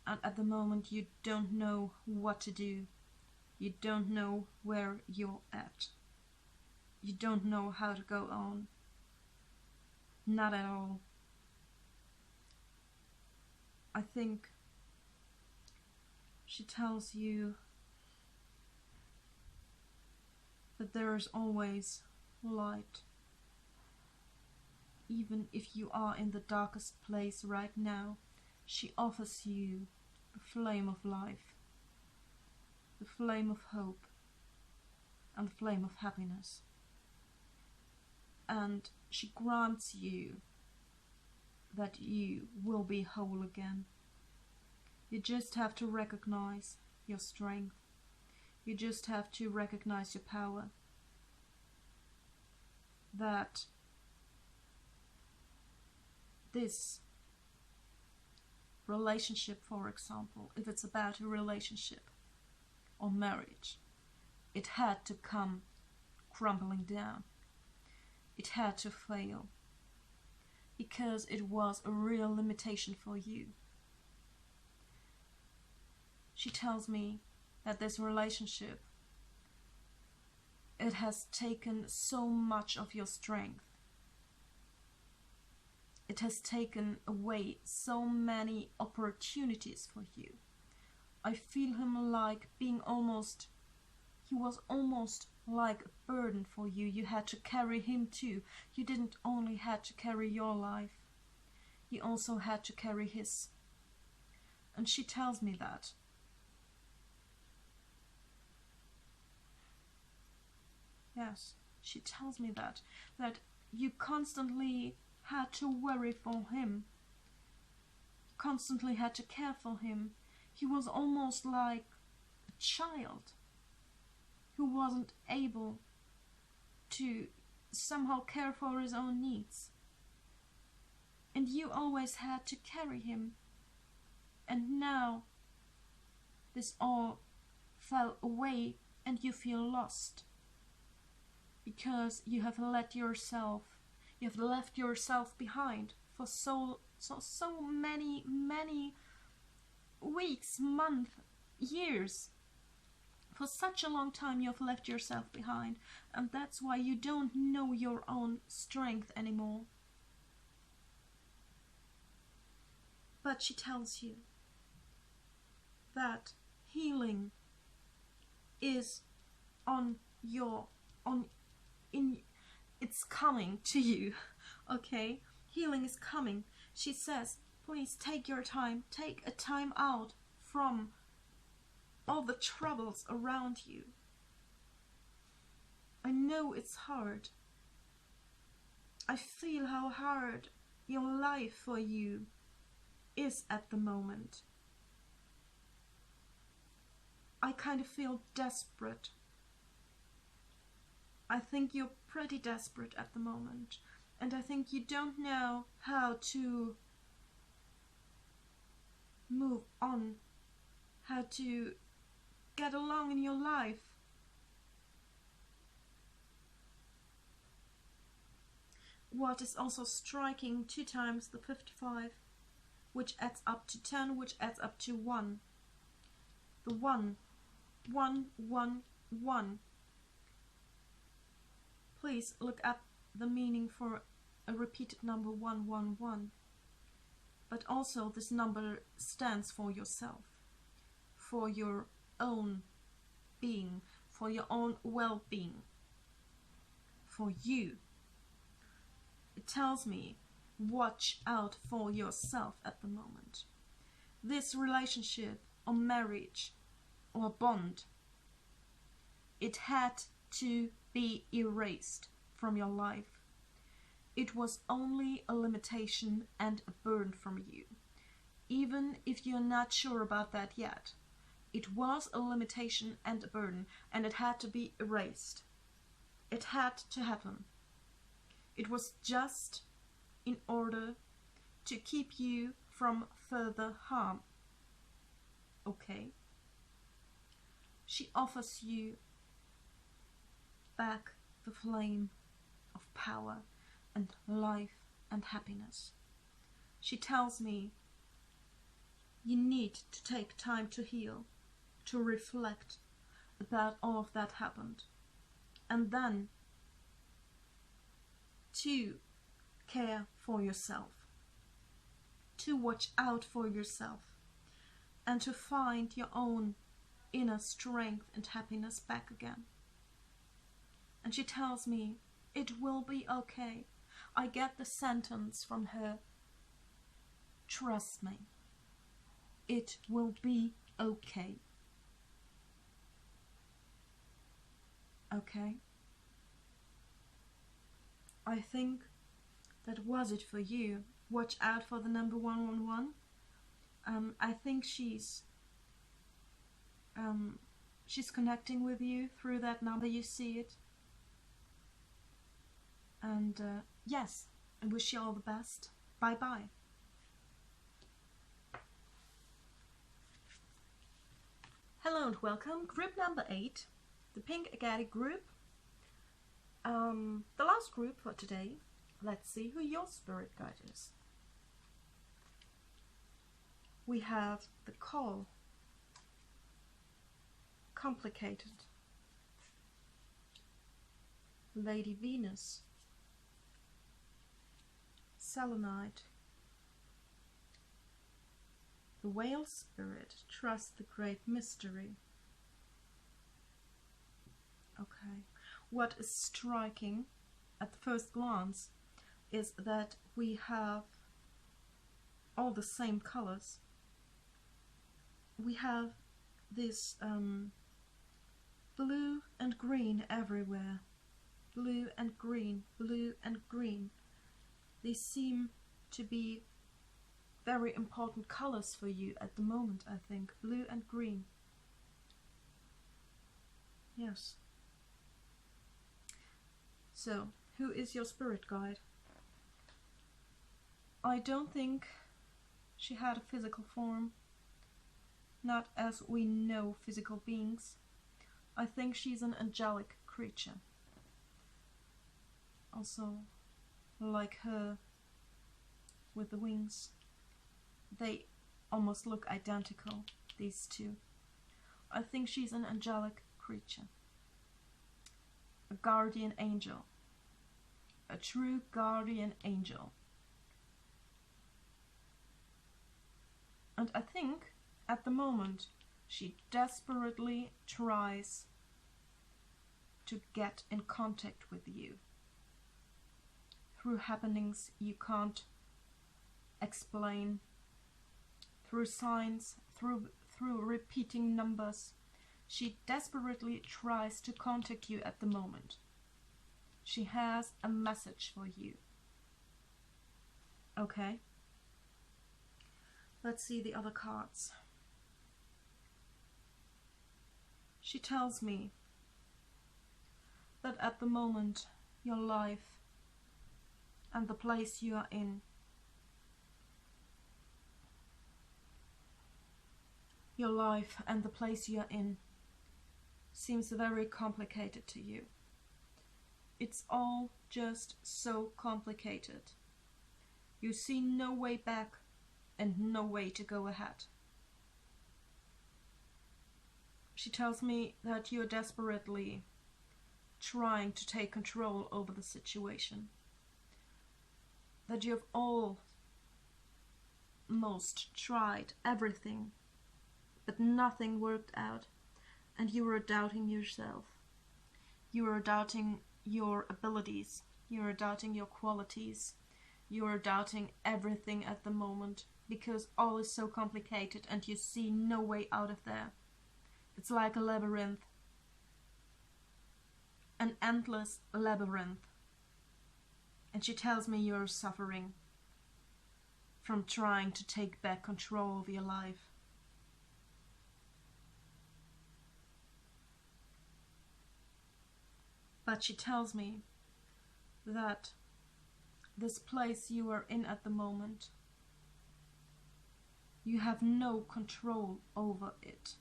And at the moment you don't know what to do. You don't know where you're at. You don't know how to go on. Not at all. I think she tells you that there is always light. Even if you are in the darkest place right now, she offers you the flame of life, the flame of hope, and the flame of happiness. And she grants you that you will be whole again. You just have to recognize your strength. You just have to recognize your power. That this relationship, for example, if it's about a relationship or marriage, it had to come crumbling down. It had to fail because it was a real limitation for you. She tells me that this relationship, it has taken so much of your strength. It has taken away so many opportunities for you. I feel him like being almost, he was almost like a burden for you. You had to carry him too. You didn't only had to carry your life, you also had to carry his. And she tells me that. Yes, she tells me that you constantly had to worry for him. You constantly had to care for him. He was almost like a child who wasn't able to somehow care for his own needs. And you always had to carry him. And now this all fell away and you feel lost. Because you have left yourself behind for so many weeks, months, years. For such a long time you have left yourself behind, and that's why you don't know your own strength anymore. But she tells you that healing is it's coming to you, okay? Healing is coming. She says, please take your time, take a time out from all the troubles around you. I know it's hard. I feel how hard your life for you is at the moment. I kind of feel desperate. I think you're pretty desperate at the moment, and I think you don't know how to move on, how to get along in your life. What is also striking 2 times the 55, which adds up to 10, which adds up to 1. The 1, 1, 1, 1. Please look up the meaning for a repeated number 111. But also this number stands for yourself, for your own being, for your own well-being, for you. It tells me, watch out for yourself at the moment. This relationship or marriage or bond, it had to be erased from your life. It was only a limitation and a burden from you. Even if you're not sure about that yet, it was a limitation and a burden, and it had to be erased. It had to happen. It was just in order to keep you from further harm. Okay? She offers you back the flame of power and life and happiness. She tells me you need to take time to heal, to reflect about all of that happened, and then to care for yourself, to watch out for yourself, and to find your own inner strength and happiness back again. And she tells me it will be okay. I get the sentence from her, trust me, it will be okay. Okay? I think that was it for you. Watch out for the number 111. I think she's connecting with you through that number. You see it. And yes, I wish you all the best. Bye bye. Hello and welcome. Group number 8, the pink agate group. The last group for today. Let's see who your spirit guide is. We have the call, complicated, Lady Venus, selenite, the whale spirit, trust the great mystery. Okay, what is striking at the first glance is that we have all the same colors. We have this blue and green everywhere. Blue and green, blue and green. They seem to be very important colors for you at the moment, I think. Blue and green. Yes. So, who is your spirit guide? I don't think she had a physical form. Not as we know physical beings. I think she's an angelic creature. Also, like her with the wings. They almost look identical, these two. I think she's an angelic creature. A guardian angel. A true guardian angel. And I think, at the moment, she desperately tries to get in contact with you. through happenings you can't explain, through signs, through repeating numbers. She desperately tries to contact you at the moment. She has a message for you. Okay. Let's see the other cards. She tells me that at the moment your life and the place you are in, your life and the place you are in seems very complicated to you. It's all just so complicated. You see no way back and no way to go ahead. She tells me that you're desperately trying to take control over the situation. That you've almost tried everything, but nothing worked out, and you were doubting yourself. You were doubting your abilities. You were doubting your qualities. You are doubting everything at the moment because all is so complicated and you see no way out of there. It's like a labyrinth. An endless labyrinth. And she tells me you're suffering from trying to take back control of your life. But she tells me that this place you are in at the moment, you have no control over it.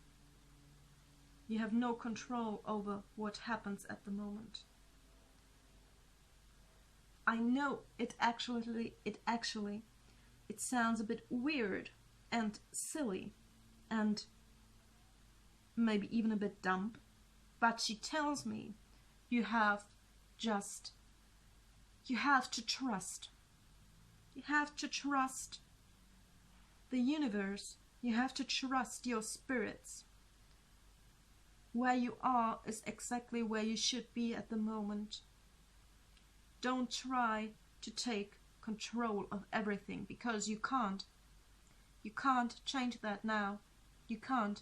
You have no control over what happens at the moment. I know it sounds a bit weird and silly and maybe even a bit dumb, but she tells me you have to trust. You have to trust the universe. You have to trust your spirits. Where you are is exactly where you should be at the moment. Don't try to take control of everything because you can't. You can't change that now. You can't.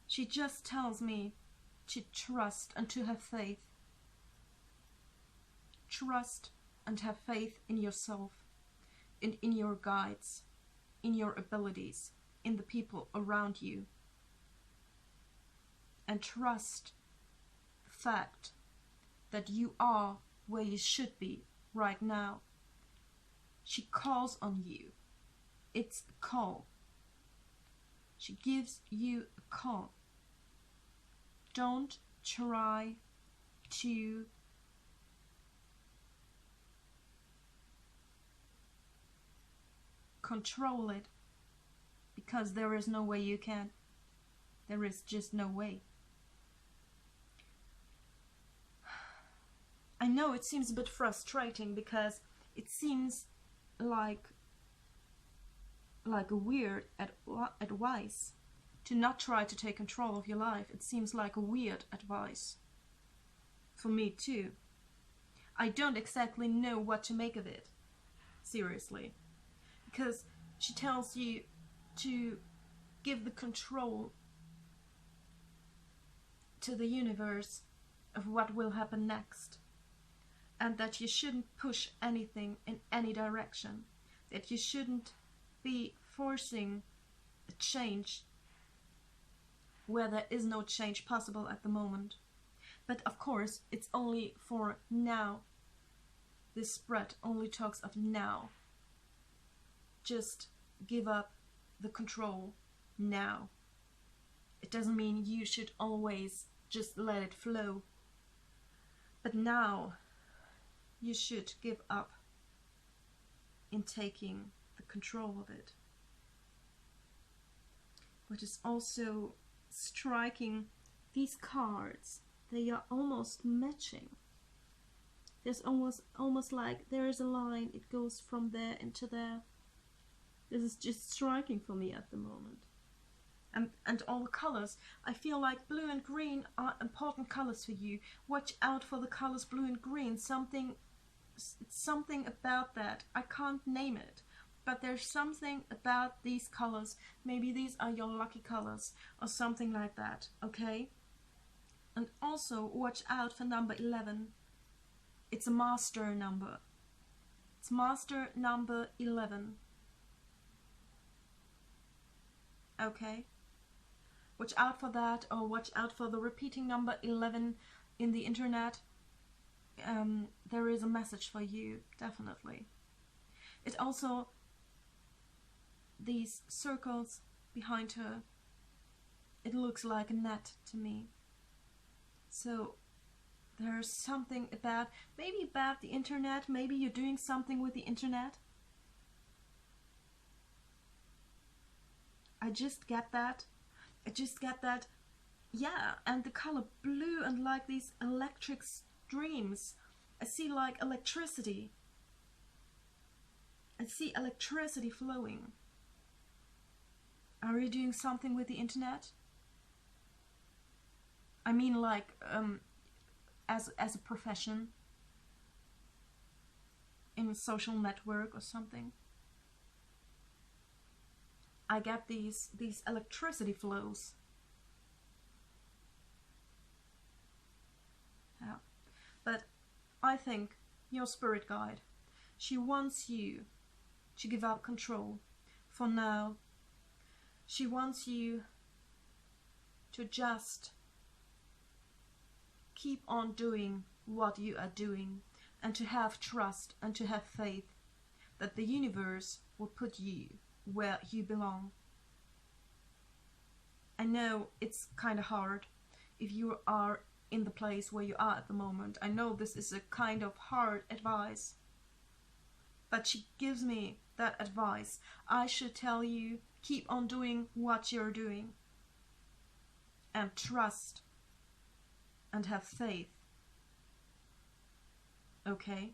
She just tells me to trust and to have faith. Trust and have faith in yourself, and in your guides, in your abilities, in the people around you. And trust the fact that you are where you should be right now. She calls on you. It's a call. She gives you a call. Don't try to control it, because there is no way you can. There is just no way. I know it seems a bit frustrating because it seems like a weird advice to not try to take control of your life. It seems like a weird advice for me too. I don't exactly know what to make of it, seriously, because she tells you to give the control to the universe of what will happen next, and that you shouldn't push anything in any direction, that you shouldn't be forcing a change where there is no change possible at the moment. But of course, it's only for now. This spread only talks of now. Just give up the control now. It doesn't mean you should always just let it flow. But now, you should give up in taking the control of it. What is also striking, these cards, they are almost matching. There's almost like there is a line, it goes from there into there. This is just striking for me at the moment. and all the colors. I feel like blue and green are important colors for you. Watch out for the colors blue and green. Something about that. I can't name it, but there's something about these colors. Maybe these are your lucky colors or something like that, okay? And also watch out for number 11. It's a master number. It's master number 11. Okay? Watch out for that, or watch out for the repeating number 11 in the internet. There is a message for you, definitely. It also, these circles behind her, it looks like a net to me. So there's something about, maybe about the internet, maybe you're doing something with the internet. I just get that. Yeah, and the color blue and like these electric streams. I see like electricity. I see electricity flowing. Are you doing something with the internet? I mean like as a profession, in a social network or something. I get these electricity flows. Yeah. But I think your spirit guide, she wants you to give up control for now. She wants you to just keep on doing what you are doing, and to have trust and to have faith that the universe will put you where you belong. I know it's kind of hard if you are in the place where you are at the moment. I know this is a kind of hard advice, but she gives me that advice. I should tell you, keep on doing what you're doing, and trust and have faith. Okay?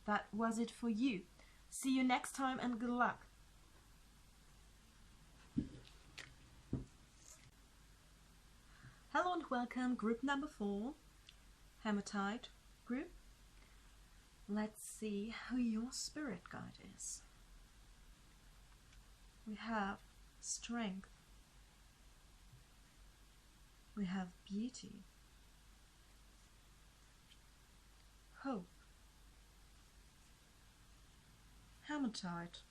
That was it for you. See you next time and good luck. Hello and welcome, group number 4, hematite group. Let's see who your spirit guide is. We have strength. We have beauty, hope, hematite,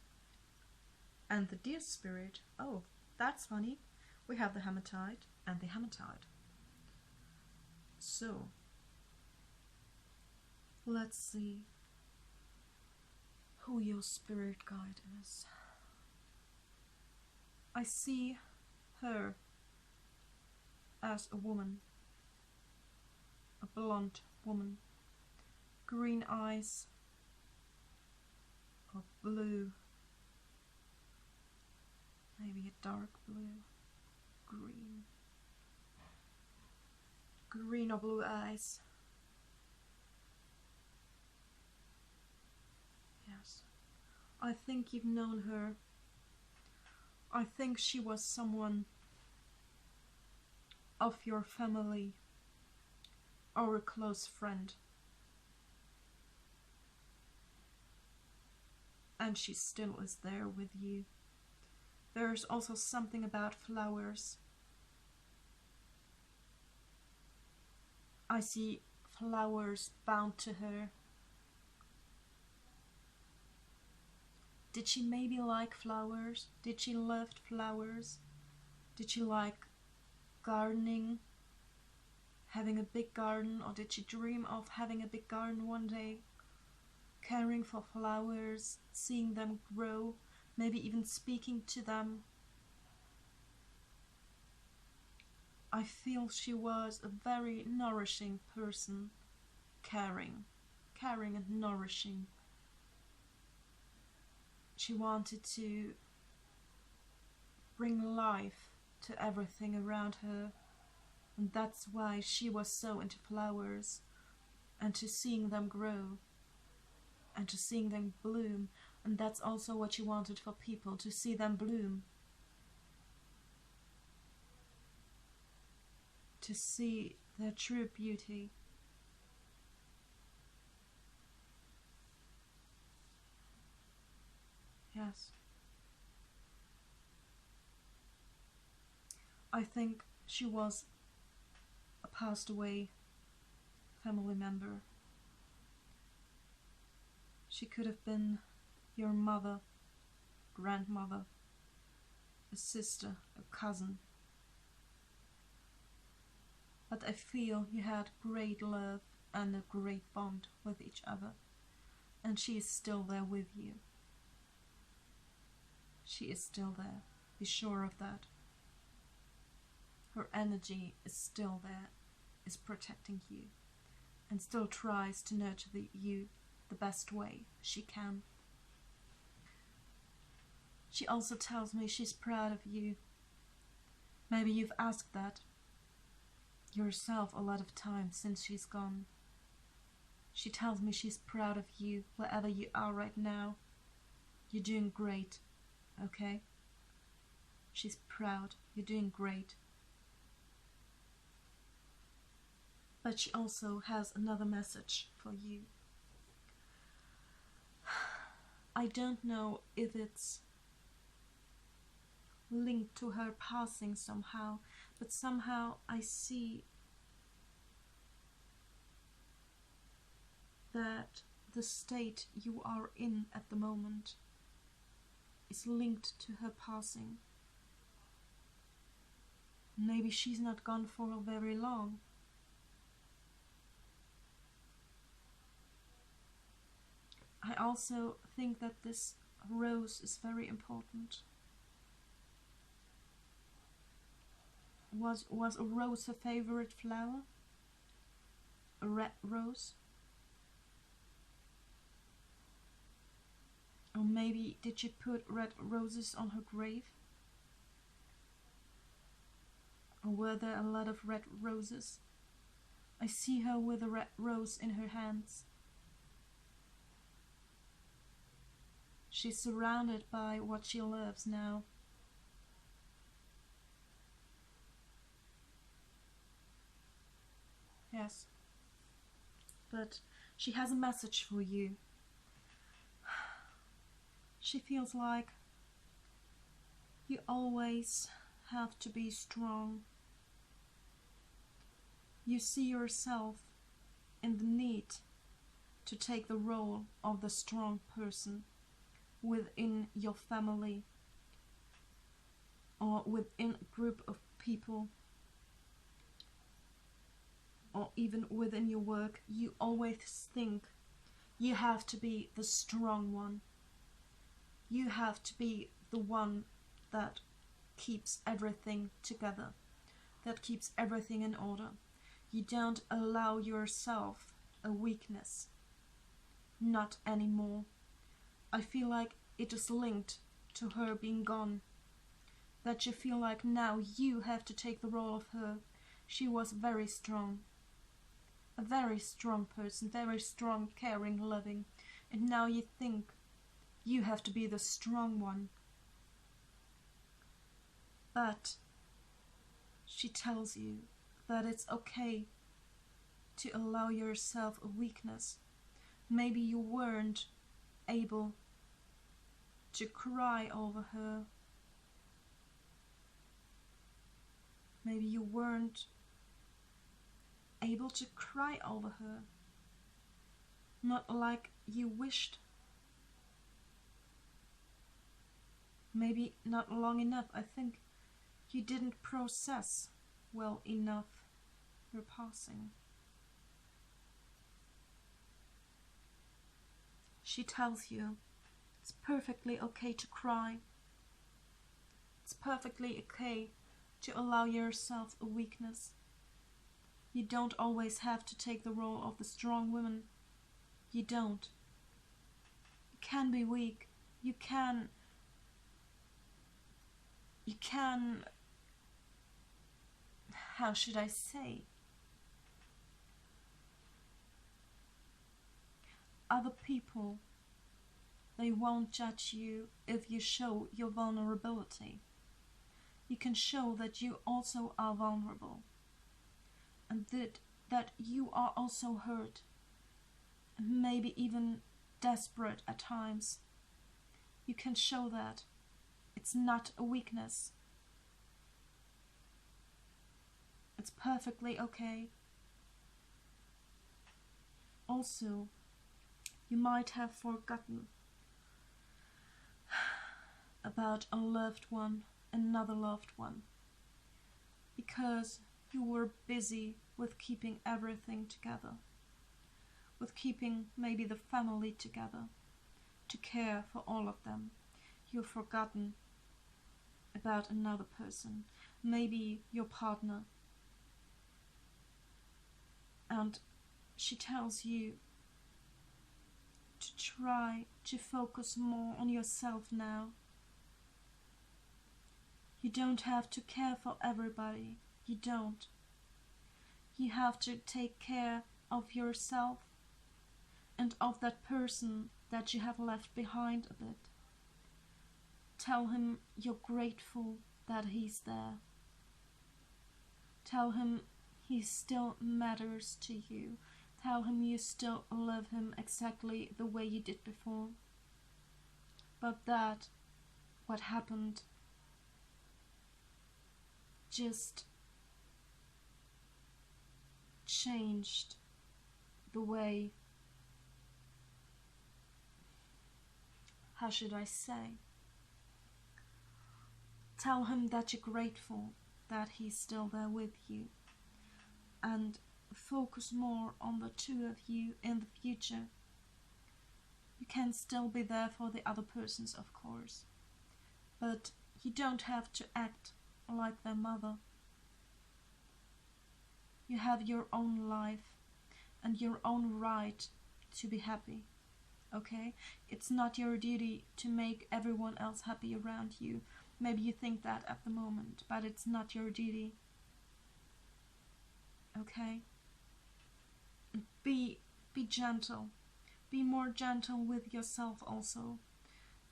and the deer spirit. Oh, that's funny. We have the hematite and the hematite. So, let's see who your spirit guide is. I see her as a woman, a blonde woman, green eyes, or blue, maybe a dark blue, green or blue eyes. Yes, I think you've known her. I think she was someone of your family or a close friend. And she still is there with you. There's also something about flowers. I see flowers bound to her. Did she maybe like flowers? Did she love flowers? Did she like gardening? Having a big garden? Or did she dream of having a big garden one day? Caring for flowers, seeing them grow, maybe even speaking to them. I feel she was a very nourishing person. Caring and nourishing. She wanted to bring life to everything around her, and that's why she was so into flowers, and to seeing them grow, and to seeing them bloom. And that's also what she wanted for people, to see them bloom, to see their true beauty. Yes. I think she was a passed away family member. She could have been your mother, grandmother, a sister, a cousin. But I feel you had great love and a great bond with each other, and she is still there with you. She is still there, be sure of that. Her energy is still there, is protecting you, and still tries to nurture you the best way she can. She also tells me she's proud of you. Maybe you've asked that yourself a lot of times since she's gone. She tells me she's proud of you wherever you are right now. You're doing great, okay? She's proud, you're doing great. But she also has another message for you. I don't know if it's linked to her passing somehow, but somehow I see that the state you are in at the moment is linked to her passing. Maybe she's not gone for very long. I also think that this rose is very important. Was a rose her favorite flower? A red rose? Or maybe did she put red roses on her grave? Or were there a lot of red roses? I see her with a red rose in her hands. She's surrounded by what she loves now. Yes. But she has a message for you. She feels like you always have to be strong. You see yourself in the need to take the role of the strong person within your family or within a group of people or even within your work. You always think you have to be the strong one. You have to be the one that keeps everything together, that keeps everything in order. You don't allow yourself a weakness. Not anymore. I feel like it is linked to her being gone. That you feel like now you have to take the role of her. She was very strong. A very strong person, very strong, caring, loving. And now you think you have to be the strong one. But she tells you that it's okay to allow yourself a weakness. Maybe you weren't able to cry over her. Maybe you weren't able to cry over her. Not like you wished. Maybe not long enough. I think you didn't process well enough her passing. She tells you it's perfectly okay to cry. It's perfectly okay to allow yourself a weakness. You don't always have to take the role of the strong woman. You don't. You can be weak. You can, how should I say? Other people, they won't judge you if you show your vulnerability. You can show that you also are vulnerable. and that you are also hurt, and maybe even desperate at times. You can show that. It's not a weakness. It's perfectly okay. Also, you might have forgotten about a loved one, another loved one, because you were busy with keeping everything together, with keeping maybe the family together, to care for all of them. You've forgotten about another person, maybe your partner, and she tells you to try to focus more on yourself now. You don't have to care for everybody. You don't. You have to take care of yourself and of that person that you have left behind a bit. Tell him you're grateful that he's there. Tell him he still matters to you. Tell him you still love him exactly the way you did before. But that, what happened, just changed the way, how should I say? Tell him that you're grateful that he's still there with you, and focus more on the two of you in the future. You can still be there for the other persons, of course, but you don't have to act like their mother. You have your own life and your own right to be happy, okay? It's not your duty to make everyone else happy around you. Maybe you think that at the moment, but it's not your duty, okay? Be gentle. Be more gentle with yourself also.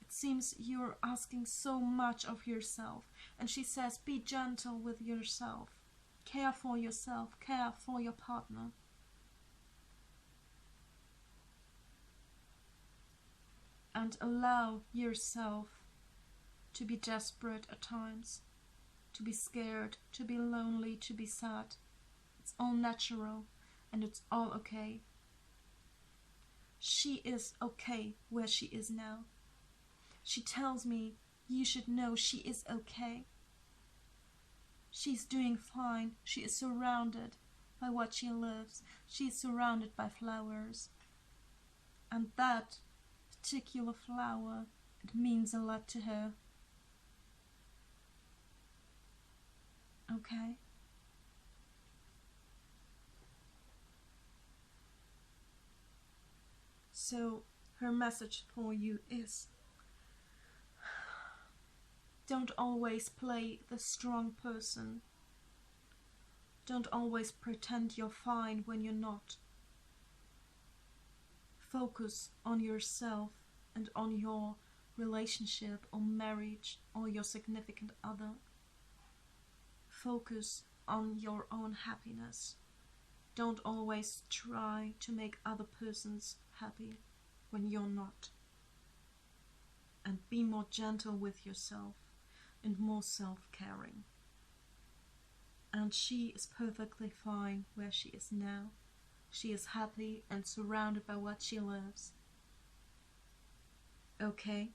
It seems you're asking so much of yourself, and she says be gentle with yourself. Care for yourself, care for your partner. And allow yourself to be desperate at times, to be scared, to be lonely, to be sad. It's all natural and it's all okay. She is okay where she is now. She tells me you should know she is okay. She's doing fine. She is surrounded by what she loves. She is surrounded by flowers. And that particular flower, it means a lot to her. Okay? So, her message for you is, don't always play the strong person. Don't always pretend you're fine when you're not. Focus on yourself and on your relationship or marriage or your significant other. Focus on your own happiness. Don't always try to make other persons happy when you're not. And be more gentle with yourself and more self-caring. And she is perfectly fine where she is now. She is happy and surrounded by what she loves. Okay?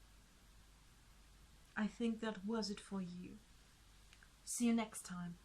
I think that was it for you. See you next time.